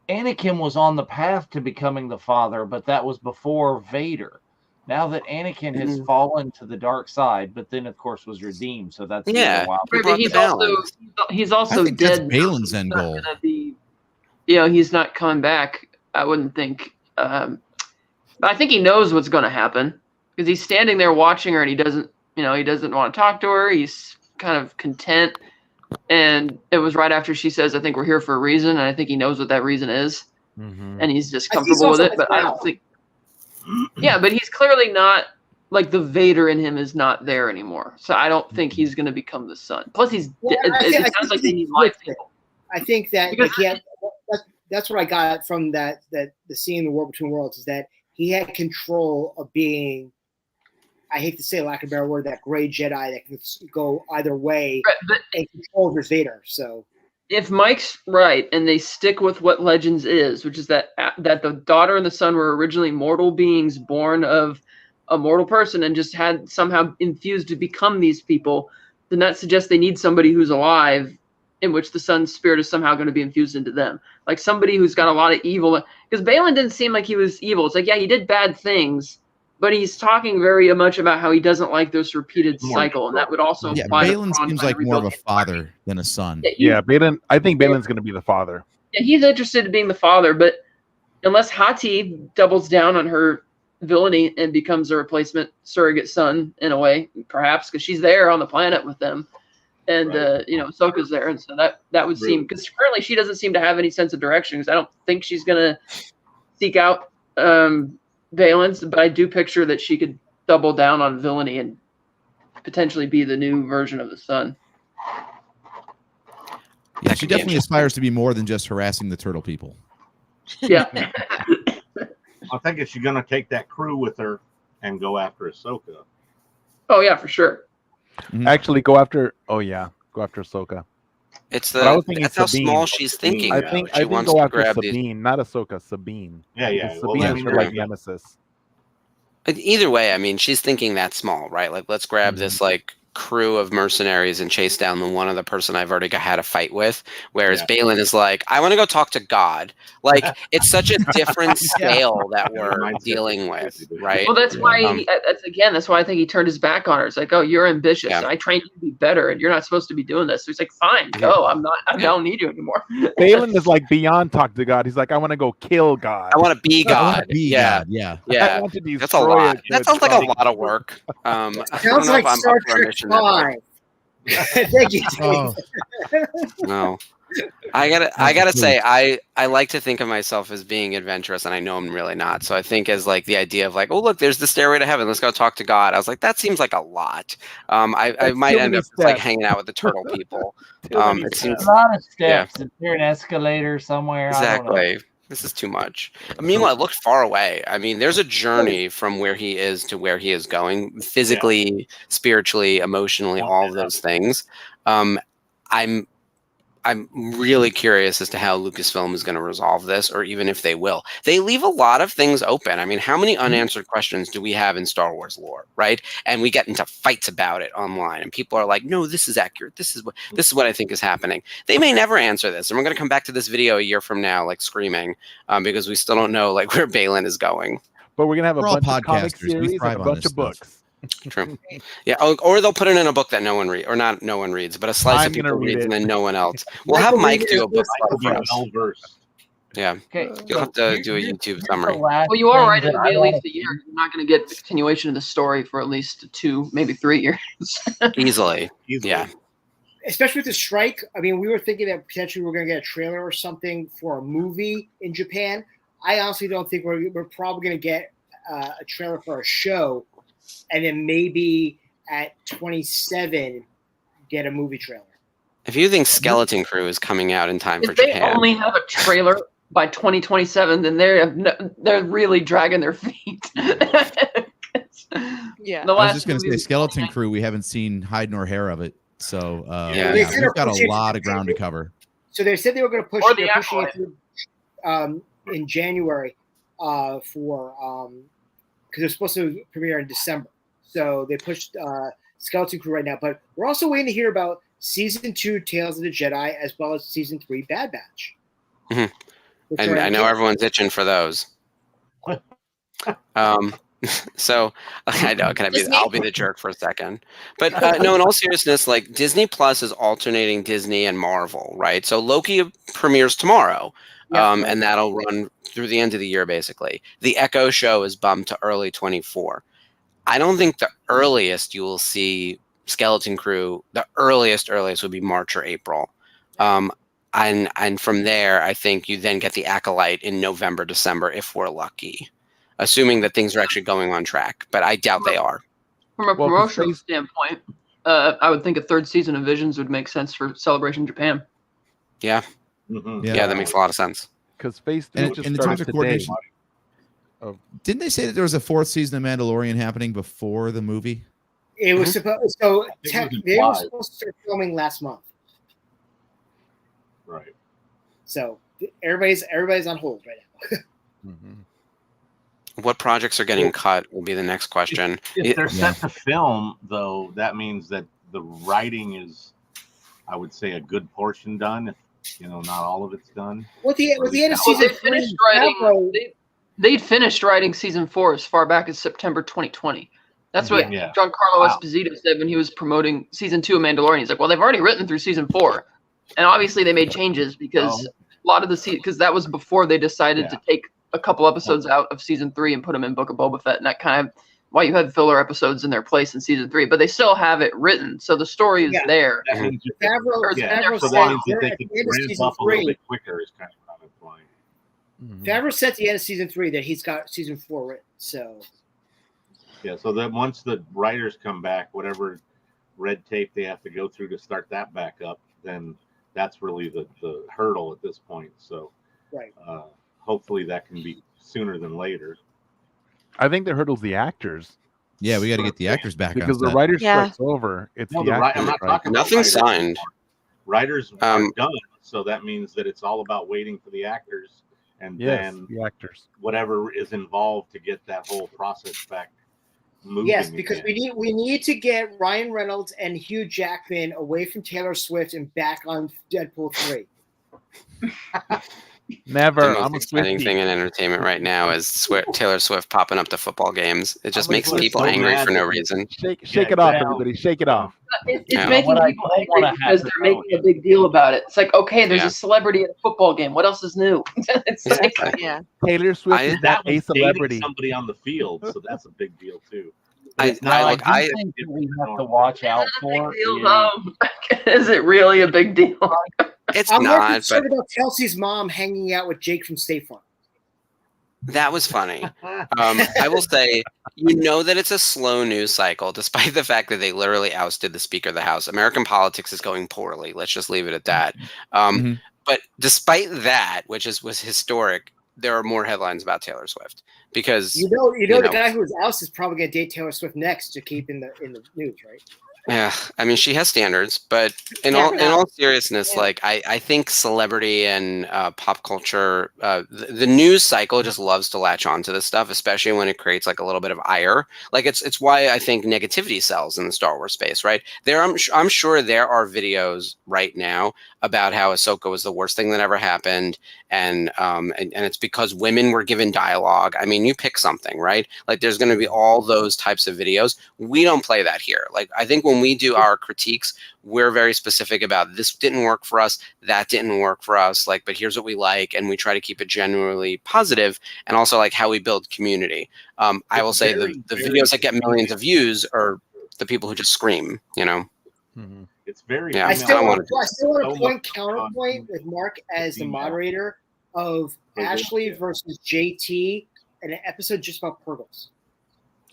Anakin was on the path to becoming the father, but that was before Vader. Now that Anakin has fallen to the dark side, but then of course was redeemed, so that's Yeah. wild. He Right, brought but the he's I also think that's dead. Balin's now, so end he's not goal. gonna be, he's not coming back. I wouldn't think. But I think he knows what's going to happen because he's standing there watching her, and he doesn't want to talk to her. He's kind of content, and it was right after she says, "I think we're here for a reason," and I think he knows what that reason is, and he's just comfortable with it. But I don't think. Yeah, but he's clearly not like the Vader in him is not there anymore. So I don't think he's going to become the son. Plus, it sounds like they need live people. I think that Because- that's what I got from that the scene in the War Between Worlds is that he had control of being, I hate to say lack of a better word, that gray Jedi that can go either way and control over Vader. So if Mike's right and they stick with what Legends is, which is that the daughter and the son were originally mortal beings born of a mortal person and just had somehow infused to become these people, then that suggests they need somebody who's alive in which the son's spirit is somehow going to be infused into them. Like somebody who's got a lot of evil. Because Balin didn't seem like he was evil. It's like, yeah, he did bad things, but he's talking very much about how he doesn't like this repeated cycle. And that would also Yeah, apply to Balin Thrawn seems trying like to more of a rebuild the father Empire. than a son. Yeah, Balin. I think Balin's going to be the father. Yeah, he's interested in being the father, but unless Hati doubles down on her villainy and becomes a replacement surrogate son in a way, perhaps because she's there on the planet with them, and Ahsoka's there, and so that would seem, because currently she doesn't seem to have any sense of direction. Because I don't think she's gonna seek out Balin's, but I do picture that she could double down on villainy and potentially be the new version of the son. Yeah, she definitely aspires to be more than just harassing the turtle people. Yeah. I think she's going to take that crew with her and go after Ahsoka. Oh yeah, for sure. Actually, go after Ahsoka. It's But I was thinking that's how Sabine. small she's thinking. I though. think she wants go to after grab Sabine, not Ahsoka. Sabine. Yeah. Because Well, Sabine I is mean, her like nemesis. Either way, I mean, she's thinking that small, right? Like, let's grab this like crew of mercenaries and chase down the one other person I've already had a fight with. Whereas Balin is like, I want to go talk to God. Like, it's such a different scale that we're dealing with, right? Well, that's why that's why I think he turned his back on her. It's like, oh, you're ambitious. Yeah. I trained you to be better, and you're not supposed to be doing this. So he's like, fine, go. I don't need you anymore. Balin is like beyond talk to God. He's like, I want to go kill God. I want to be I wanna God. be Yeah. God, yeah. Yeah. I want to That's a destroy lot. a That good sounds like a God. lot of work. I don't sounds know like if I'm Star up for a Trek mission that big. 5. Thank you. Oh, No. I gotta say, I like to think of myself as being adventurous, and I know I'm really not. So I think as like the idea of like, oh look, there's the stairway to heaven. Let's go talk to God. I was like, that seems like a lot. I That's might too end many up like steps. hanging out with the turtle people. many It steps. seems A lot of steps. Is there an escalator somewhere? I don't know. exactly. This is too much. Meanwhile, it looked far away. I mean, there's a journey from where he is to where he is going, physically, spiritually, emotionally, all of those things. I'm really curious as to how Lucasfilm is going to resolve this, or even if they will. They leave a lot of things open. I mean, how many unanswered questions do we have in Star Wars lore, right? And we get into fights about it online, and people are like, "No, this is accurate. This is what I think is happening." They may never answer this, and we're going to come back to this video a year from now, like screaming, because we still don't know like where Balin is going. But we're gonna have a We're all bunch of comic podcasters. We series and thrive a on bunch this of books. True. Yeah, or they'll put it in a book that no one reads, or not no one reads, but a slice I'm of gonna people read reads, it. and then no one else. We'll have Mike do a book Will club be for us. well versed. Yeah, Okay, you'll have to do a YouTube summary. Well, you are right. It'll be at least a year. You're not going to get the continuation of the story for at least 2, maybe 3 years. Easily. Easily. Yeah. Especially with the strike. I mean, we were thinking that potentially we're going to get a trailer or something for a movie in Japan. I honestly don't think we're probably going to get a trailer for a show, and then maybe at 27 get a movie trailer. If you think Skeleton Crew is coming out in time for If they Japan, only have a trailer by 2027, then they're really dragging their feet. Yeah. The I was last just going to movie say Skeleton Crew. We haven't seen hide nor hair of it, so Yeah. yeah, we've got a lot of ground to cover. So they said they were going to push. Or the They're pushing it Acolyte. through in January for because it's supposed to premiere in December. So they pushed Skeleton Crew right now, but we're also waiting to hear about season 2 Tales of the Jedi as well as season 3 Bad Batch. Mhm. Which And are I in know the- everyone's itching for those. So I know, Just me? I'll be the jerk for a second. But no, in all seriousness, like Disney Plus is alternating Disney and Marvel, right? So Loki premieres tomorrow, and that'll run through the end of the year, basically. The Echo Show is bumped to early 24. I don't think the earliest you will see Skeleton Crew, the earliest would be March or April. And from there, I think you then get the Acolyte in November, December, if we're lucky, assuming that things are actually going on track. But I doubt they are. From a Well, 'cause promotional phase- standpoint, I would think a third season of Visions would make sense for Celebration Japan. Yeah, Mhm. Yeah. yeah, that makes a lot of sense. Because Phase 3 And just in started terms of today. coordination, didn't they say that there was a 4th season of Mandalorian happening before the movie? It was supposed. So it was they were implied. supposed to start filming last month. Right. So everybody's on hold right now. Mhm. What projects are getting cut will be the next question. If they're Yeah. set to film, though, that means that the writing is, I would say, a good portion done. If not all of it's done. With the end of Well, season they finished 3, writing. Favreau- They'd finished writing season 4 as far back as September 2020. That's what Yeah. Giancarlo Wow. Esposito said when he was promoting season 2 of Mandalorian. He's like, well, they've already written through season 4, and obviously they made changes because a lot of because that was before they decided to take a couple episodes out of season 3 and put them in Book of Boba Fett, and that kind of why you had filler episodes in their place in season 3. But they still have it written, so the story is there. That means you Favreau, yeah, Favreau so said that means that they're they at can the end of ramp season up a little 3. bit quicker is kind of what I'm implying. Favreau said at the end of season 3 that he's got season 4 written. So Yeah, so then once the writers come back, whatever red tape they have to go through to start that back up, then that's really the hurdle at this point. So right. Hopefully that can be sooner than later. I think the hurdle's the actors. Yeah, we got to get the actors back Because on the set. writer's Yeah. strike's over. It's No, the I'm actors. not right? talking about Nothing's writers signed. anymore. Writers are done, so that means that it's all about waiting for the actors and Yes, then the actors. whatever is involved to get that whole process back moving. Yes, because again. we need to get Ryan Reynolds and Hugh Jackman away from Taylor Swift and back on Deadpool 3. Never. The most I'm a exciting Swiftie. thing in entertainment right now is Taylor Swift popping up to football games. It just I'm a makes Swiftie. people So angry mad for no that- reason. Shake Yeah, it off, exactly. everybody. Shake it off. It's Yeah. making What I people don't angry wanna have because to they're know making a big deal about it. It's like, okay, there's Yeah. a celebrity at a football game. What else is new? It's like, Exactly. Yeah. Taylor Swift is that not a was dating celebrity. somebody on the field, so that's a big deal too. I It's not look, I I do think that we have to watch out for deal, is, though. Is it really a big deal? it's I'm more not, but concerned about Kelsey's mom hanging out with Jake from State Farm. that was funny. I will say, that it's a slow news cycle, despite the fact that they literally ousted the Speaker of the House. American politics is going poorly. Let's just leave it at that. Mhm. But despite that, which was historic, there are more headlines about Taylor Swift because You know, the guy who was ousted is probably going to date Taylor Swift next to keep in the news, right? yeah, I mean, she has standards, but in all seriousness, like I think celebrity and pop culture, the news cycle just loves to latch onto this stuff, especially when it creates like a little bit of ire. Like it's why I think negativity sells in the Star Wars space, right? I'm sure there are videos right now about how Ahsoka was the worst thing that ever happened, and it's because women were given dialogue. I mean, you pick something, right? Like there's going to be all those types of videos. We don't play that here. Like I think when we do our critiques, we're very specific about this didn't work for us, that didn't work for us. Like, but here's what we like, and we try to keep it genuinely positive, and also like how we build community. I will say the videos that get millions of views are the people who just scream. Mhm. It's very. Yeah, I still I want wanna- to point counterpoint with Mark as the moderator of Ashley versus JT, an episode just about Purgles.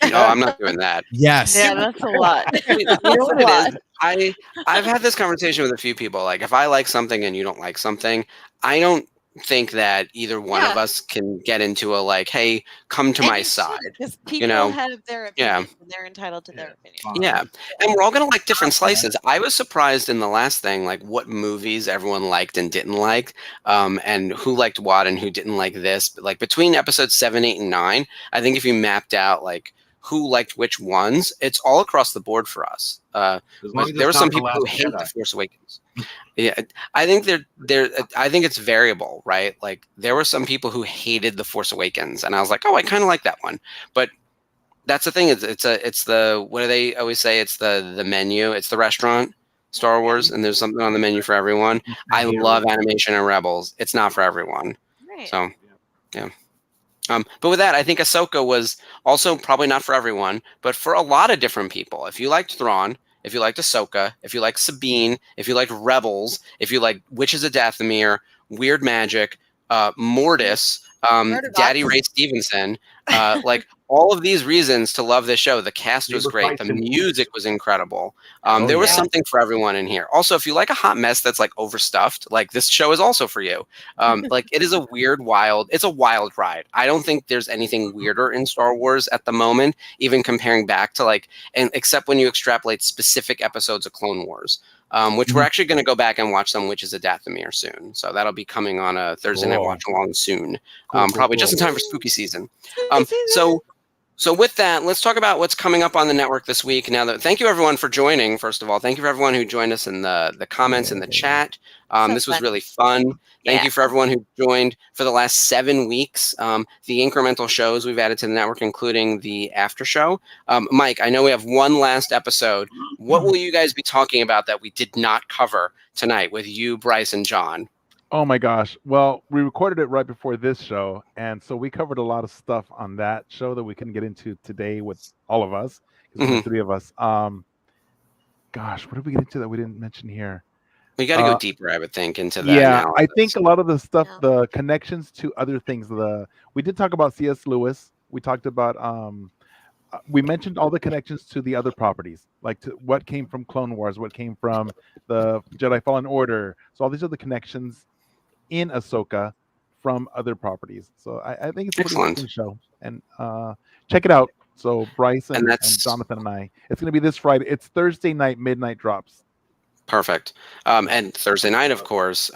No, I'm not doing that. Yes. Yeah, that's a lot. You know what it is? I've had this conversation with a few people. Like, if I like something and you don't like something, I don't think that either one of us can get into a like, hey, come to And my you should, side. 'cause people have their opinions, and they're entitled to their opinion. Yeah, and we're all gonna like different slices. I was surprised in the last thing, like what movies everyone liked and didn't like, and who liked what and who didn't like this. But like between episodes 7, 8, and 9, I think if you mapped out like who liked which ones, it's all across the board for us. There were some people who hate The Force Awakens. Yeah, I think I think it's variable, right? Like there were some people who hated The Force Awakens, and I was like, oh, I kind of like that one, but that's the thing. It's the what do they always say? It's the menu. It's the restaurant, Star Wars, and there's something on the menu for everyone. I love animation and Rebels. It's not for everyone. Right. So, yeah. But with that, I think Ahsoka was also probably not for everyone, but for a lot of different people. If you liked Thrawn, if you liked Ahsoka, if you liked Sabine, if you liked Rebels, if you like Witches of Dathomir, Weird Magic, Mortis, Daddy Ray Stevenson, like all of these reasons to love this show. The cast was great. The music was incredible. There was something for everyone in here. Also, if you like a hot mess that's like overstuffed, like this show is also for you. Like it is a weird, it's a wild ride. I don't think there's anything weirder in Star Wars at the moment, even comparing back to like, and except when you extrapolate specific episodes of Clone Wars. Which we're actually going to go back and watch some Witches of Dathomir soon. So that'll be coming on a Thursday night watch along soon. Probably just in time for spooky season. So with that, let's talk about what's coming up on the network this week. Thank you everyone for joining. First of all, thank you for everyone who joined us in the comments in the chat. This was really fun. Thank you for everyone who joined for the last 7 weeks. The incremental shows we've added to the network, including the after show. Mike, I know we have one last episode. What will you guys be talking about that we did not cover tonight with you, Bryce, and John? Oh my gosh. Well, we recorded it right before this show. And so we covered a lot of stuff on that show that we couldn't get into today with all of us. Because there were 3 of us. Gosh, what did we get into that we didn't mention here? We got to go deeper, I would think, into that. Yeah, I think a lot of the stuff, the connections to other things. We did talk about C.S. Lewis. We talked about, we mentioned all the connections to the other properties, like to what came from Clone Wars, what came from the Jedi Fallen Order. So all these are the connections in Ahsoka from other properties. So I think it's a pretty interesting show. And check it out. So Bryce and Jonathan and I, it's going to be this Friday. It's Thursday night, midnight drops. Perfect. And Thursday night, of course,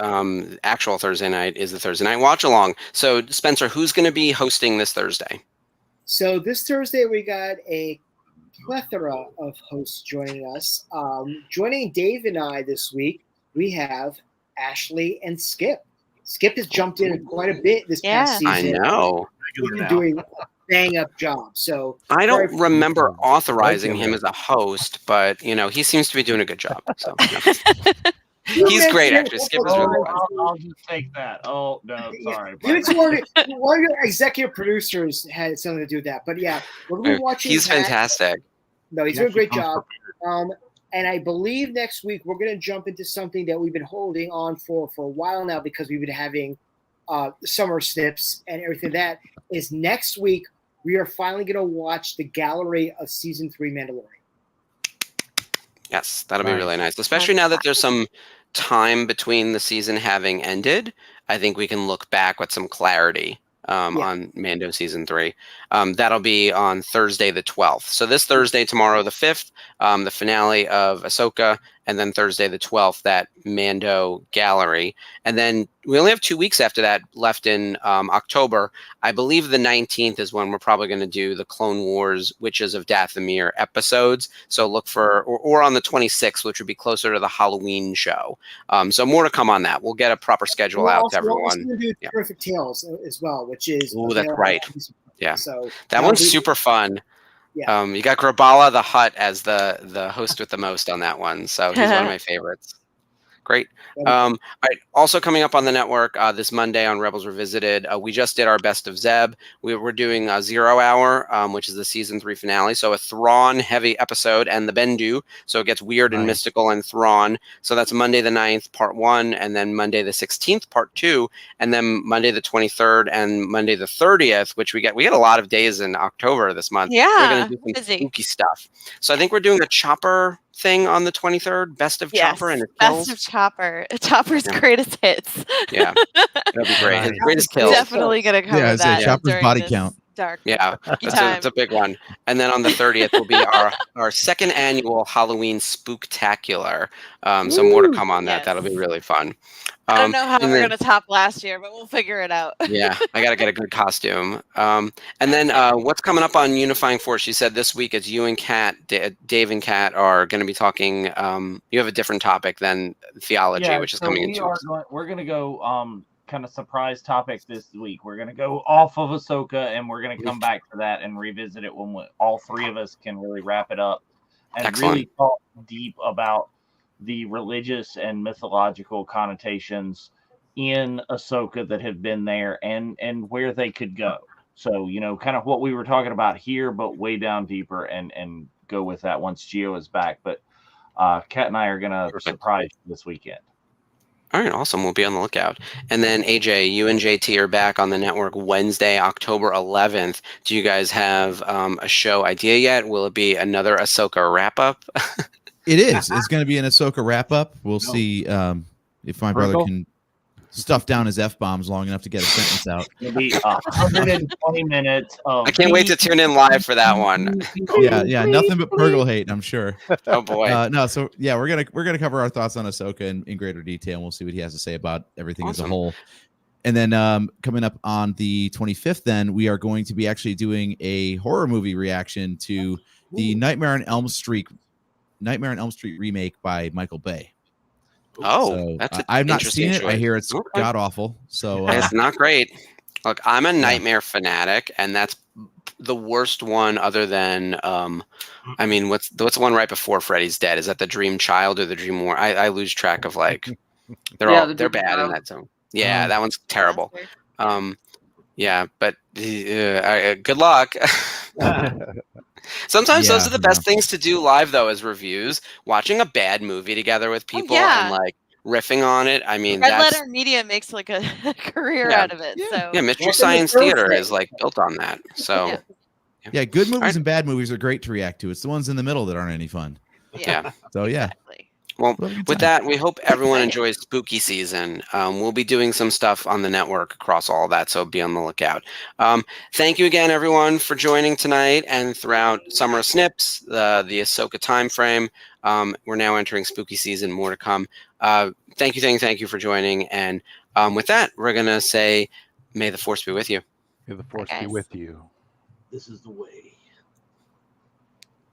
actual Thursday night is the Thursday night watch along. So Spencer, who's going to be hosting this Thursday? So this Thursday, we got a plethora of hosts joining us. Joining Dave and I this week, we have Ashley and Skip. Skip has jumped in quite a bit this past season. I know. He's been doing a bang-up job. So I don't remember authorizing him as a host, but he seems to be doing a good job. So he's great, actually. Skip is really fun. I'll just take that. Oh no, sorry. One of your executive producers had something to do with that, but yeah, we're gonna be watching. He's fantastic. No, he's doing a great job. And I believe next week we're going to jump into something that we've been holding on for a while now because we've been having summer snips and everything. That is next week. We are finally going to watch the gallery of season 3 Mandalorian. Yes, that'll be really nice, especially now that there's some time between the season having ended. I think we can look back with some clarity on Mando season 3. That'll be on Thursday the 12th. So this Thursday, tomorrow the 5th, the finale of Ahsoka, and then Thursday the 12th, that Mando gallery. And then we only have 2 weeks after that left in October. I believe the 19th is when we're probably going to do the Clone Wars Witches of Dathomir episodes. So look for, or on the 26th, which would be closer to the Halloween show. So more to come on that. We'll get a proper schedule out to everyone. We're also going to do Terrific Tales as well, which is... Oh, that's right. Yeah. So that one's super fun. Yeah. You got Grabala the Hutt as the host with the most on that one. So he's one of my favorites. Great. All right. Also coming up on the network this Monday on Rebels Revisited, we just did our Best of Zeb. We're doing a 0 Hour, which is the season 3 finale. So a Thrawn heavy episode and the Bendu. So it gets weird and mystical and Thrawn. So that's Monday the 9th, part 1, and then Monday the 16th, part 2, and then Monday the 23rd and Monday the 30th, which we get a lot of days in October this month. Yeah. We're going to do some spooky stuff. So I think we're doing a Chopper thing on the 23rd? Best of Chopper and his Best kills? of Chopper. Chopper's Yeah. greatest hits. Yeah, that'd be great. His Nice. greatest kills. Definitely gonna cover Yeah, it's that. Chopper's during body this count. Dark. Yeah, spooky it's time. a big one. And then on the 30th will be our second annual Halloween Spooktacular. So more to come on that. Yes. That'll be really fun. I don't know how and we're then- gonna top last year, but we'll figure it out. Yeah, I got to get a good costume. And then what's coming up on Unifying Force? She said this week it's you and Kat, Dave and Kat are going to be talking. You have a different topic than theology, which is coming into us. We're going to go kind of surprise topic this week. We're going to go off of Ahsoka, and we're going to come back to that and revisit it when all three of us can really wrap it up and Excellent. really talk deep about the religious and mythological connotations in Ahsoka that have been there and where they could go. So, kind of what we were talking about here, but way down deeper and go with that once Gio is back. But Kat and I are going to surprise you this weekend. All right, awesome. We'll be on the lookout. And then AJ, you and JT are back on the network Wednesday, October 11th. Do you guys have a show idea yet? Will it be another Ahsoka wrap-up? It is. It's going to be an Ahsoka wrap-up. We'll see if my brother can stuff down his F-bombs long enough to get a sentence out. It'll be 120 minutes of I can't wait to tune in live for that one. Yeah, nothing but Purgle hate, I'm sure. Oh boy. We're gonna cover our thoughts on Ahsoka in greater detail, and we'll see what he has to say about everything as a Awesome. whole. And then coming up on the 25th, then we are going to be actually doing a horror movie reaction to the Nightmare on Elm Street remake by Michael Bay. Oh, So, that's an I've not interesting seen it. I choice. hear it's Okay. god awful. So It's not great. Look, I'm a Nightmare fanatic, and that's the worst one other than I mean, what's the one right before Freddy's Dead? Is that the Dream Child or the Dream War? I lose track of like they're the Dream bad in Child. that zone. Yeah, that one's terrible. Yeah, but good luck. Sometimes those are the best things to do live, though, as reviews. Watching a bad movie together with people and like riffing on it. I mean, Red that's Letter Media makes like a career out of it. So yeah, Mystery Science Theater is like built on that. So yeah, good movies and bad movies are great to react to. It's the ones in the middle that aren't any fun. Yeah. So yeah. Well, with that, we hope everyone enjoys spooky season. We'll be doing some stuff on the network across all that, so be on the lookout. Thank you again, everyone, for joining tonight and throughout Summer of Snips, the Ahsoka time frame. We're now entering spooky season, more to come. Thank you for joining. And with that, we're going to say, may the Force be with you. May the Force be with you. This is the way.